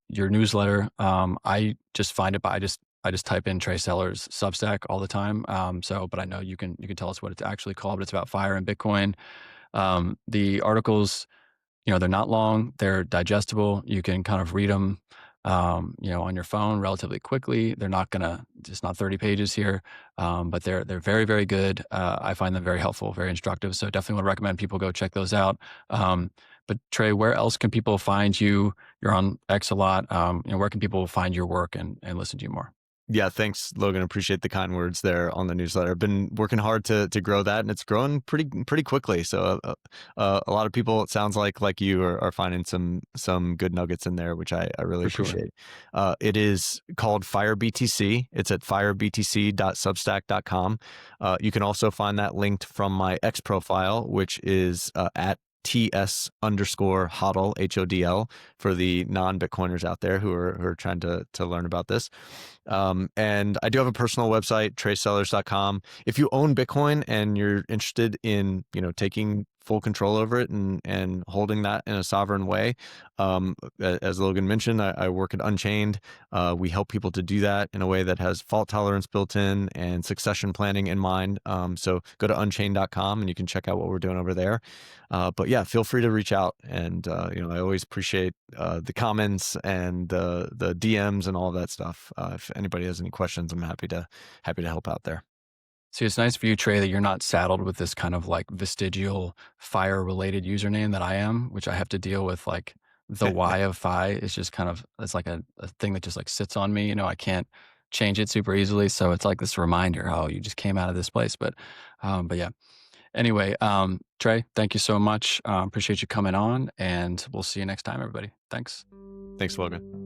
your newsletter. I just find it by I just type in Trey Sellers Substack all the time. But I know you can tell us what it's actually called. But it's about fire and Bitcoin. The articles, they're not long, they're digestible. You can kind of read them, on your phone relatively quickly. They're not gonna, just not 30 pages here, but they're very, very good. I find them very helpful, very instructive. So definitely would recommend people go check those out. But Trey, where else can people find you? You're on X a lot. Where can people find your work and listen to you more? Yeah, thanks, Logan. Appreciate the kind words there on the newsletter. I've been working hard to grow that, and it's growing pretty quickly. So a lot of people, it sounds like you are finding some good nuggets in there, which I really For sure. appreciate. It is called Fire BTC. It's at firebtc.substack.com. You can also find that linked from my X profile, which is at TS_hodl HODL for the non-Bitcoiners out there who are trying to learn about this. And I do have a personal website, treysellers.com. If you own Bitcoin and you're interested in, taking full control over it and holding that in a sovereign way, as Logan mentioned, I work at Unchained. We help people to do that in a way that has fault tolerance built in and succession planning in mind. So go to unchained.com and you can check out what we're doing over there. But yeah, feel free to reach out. And, I always appreciate the comments and the DMs and all of that stuff. If anybody has any questions, I'm happy to help out there. See, it's nice for you, Trey, that you're not saddled with this kind of like vestigial fire related username that I am, which I have to deal with. Like the Y of Phi is just kind of, it's like a thing that just like sits on me. I can't change it super easily. So it's like this reminder, oh, you just came out of this place. But yeah. Anyway, Trey, thank you so much. Appreciate you coming on, and we'll see you next time, everybody. Thanks. Thanks, Logan.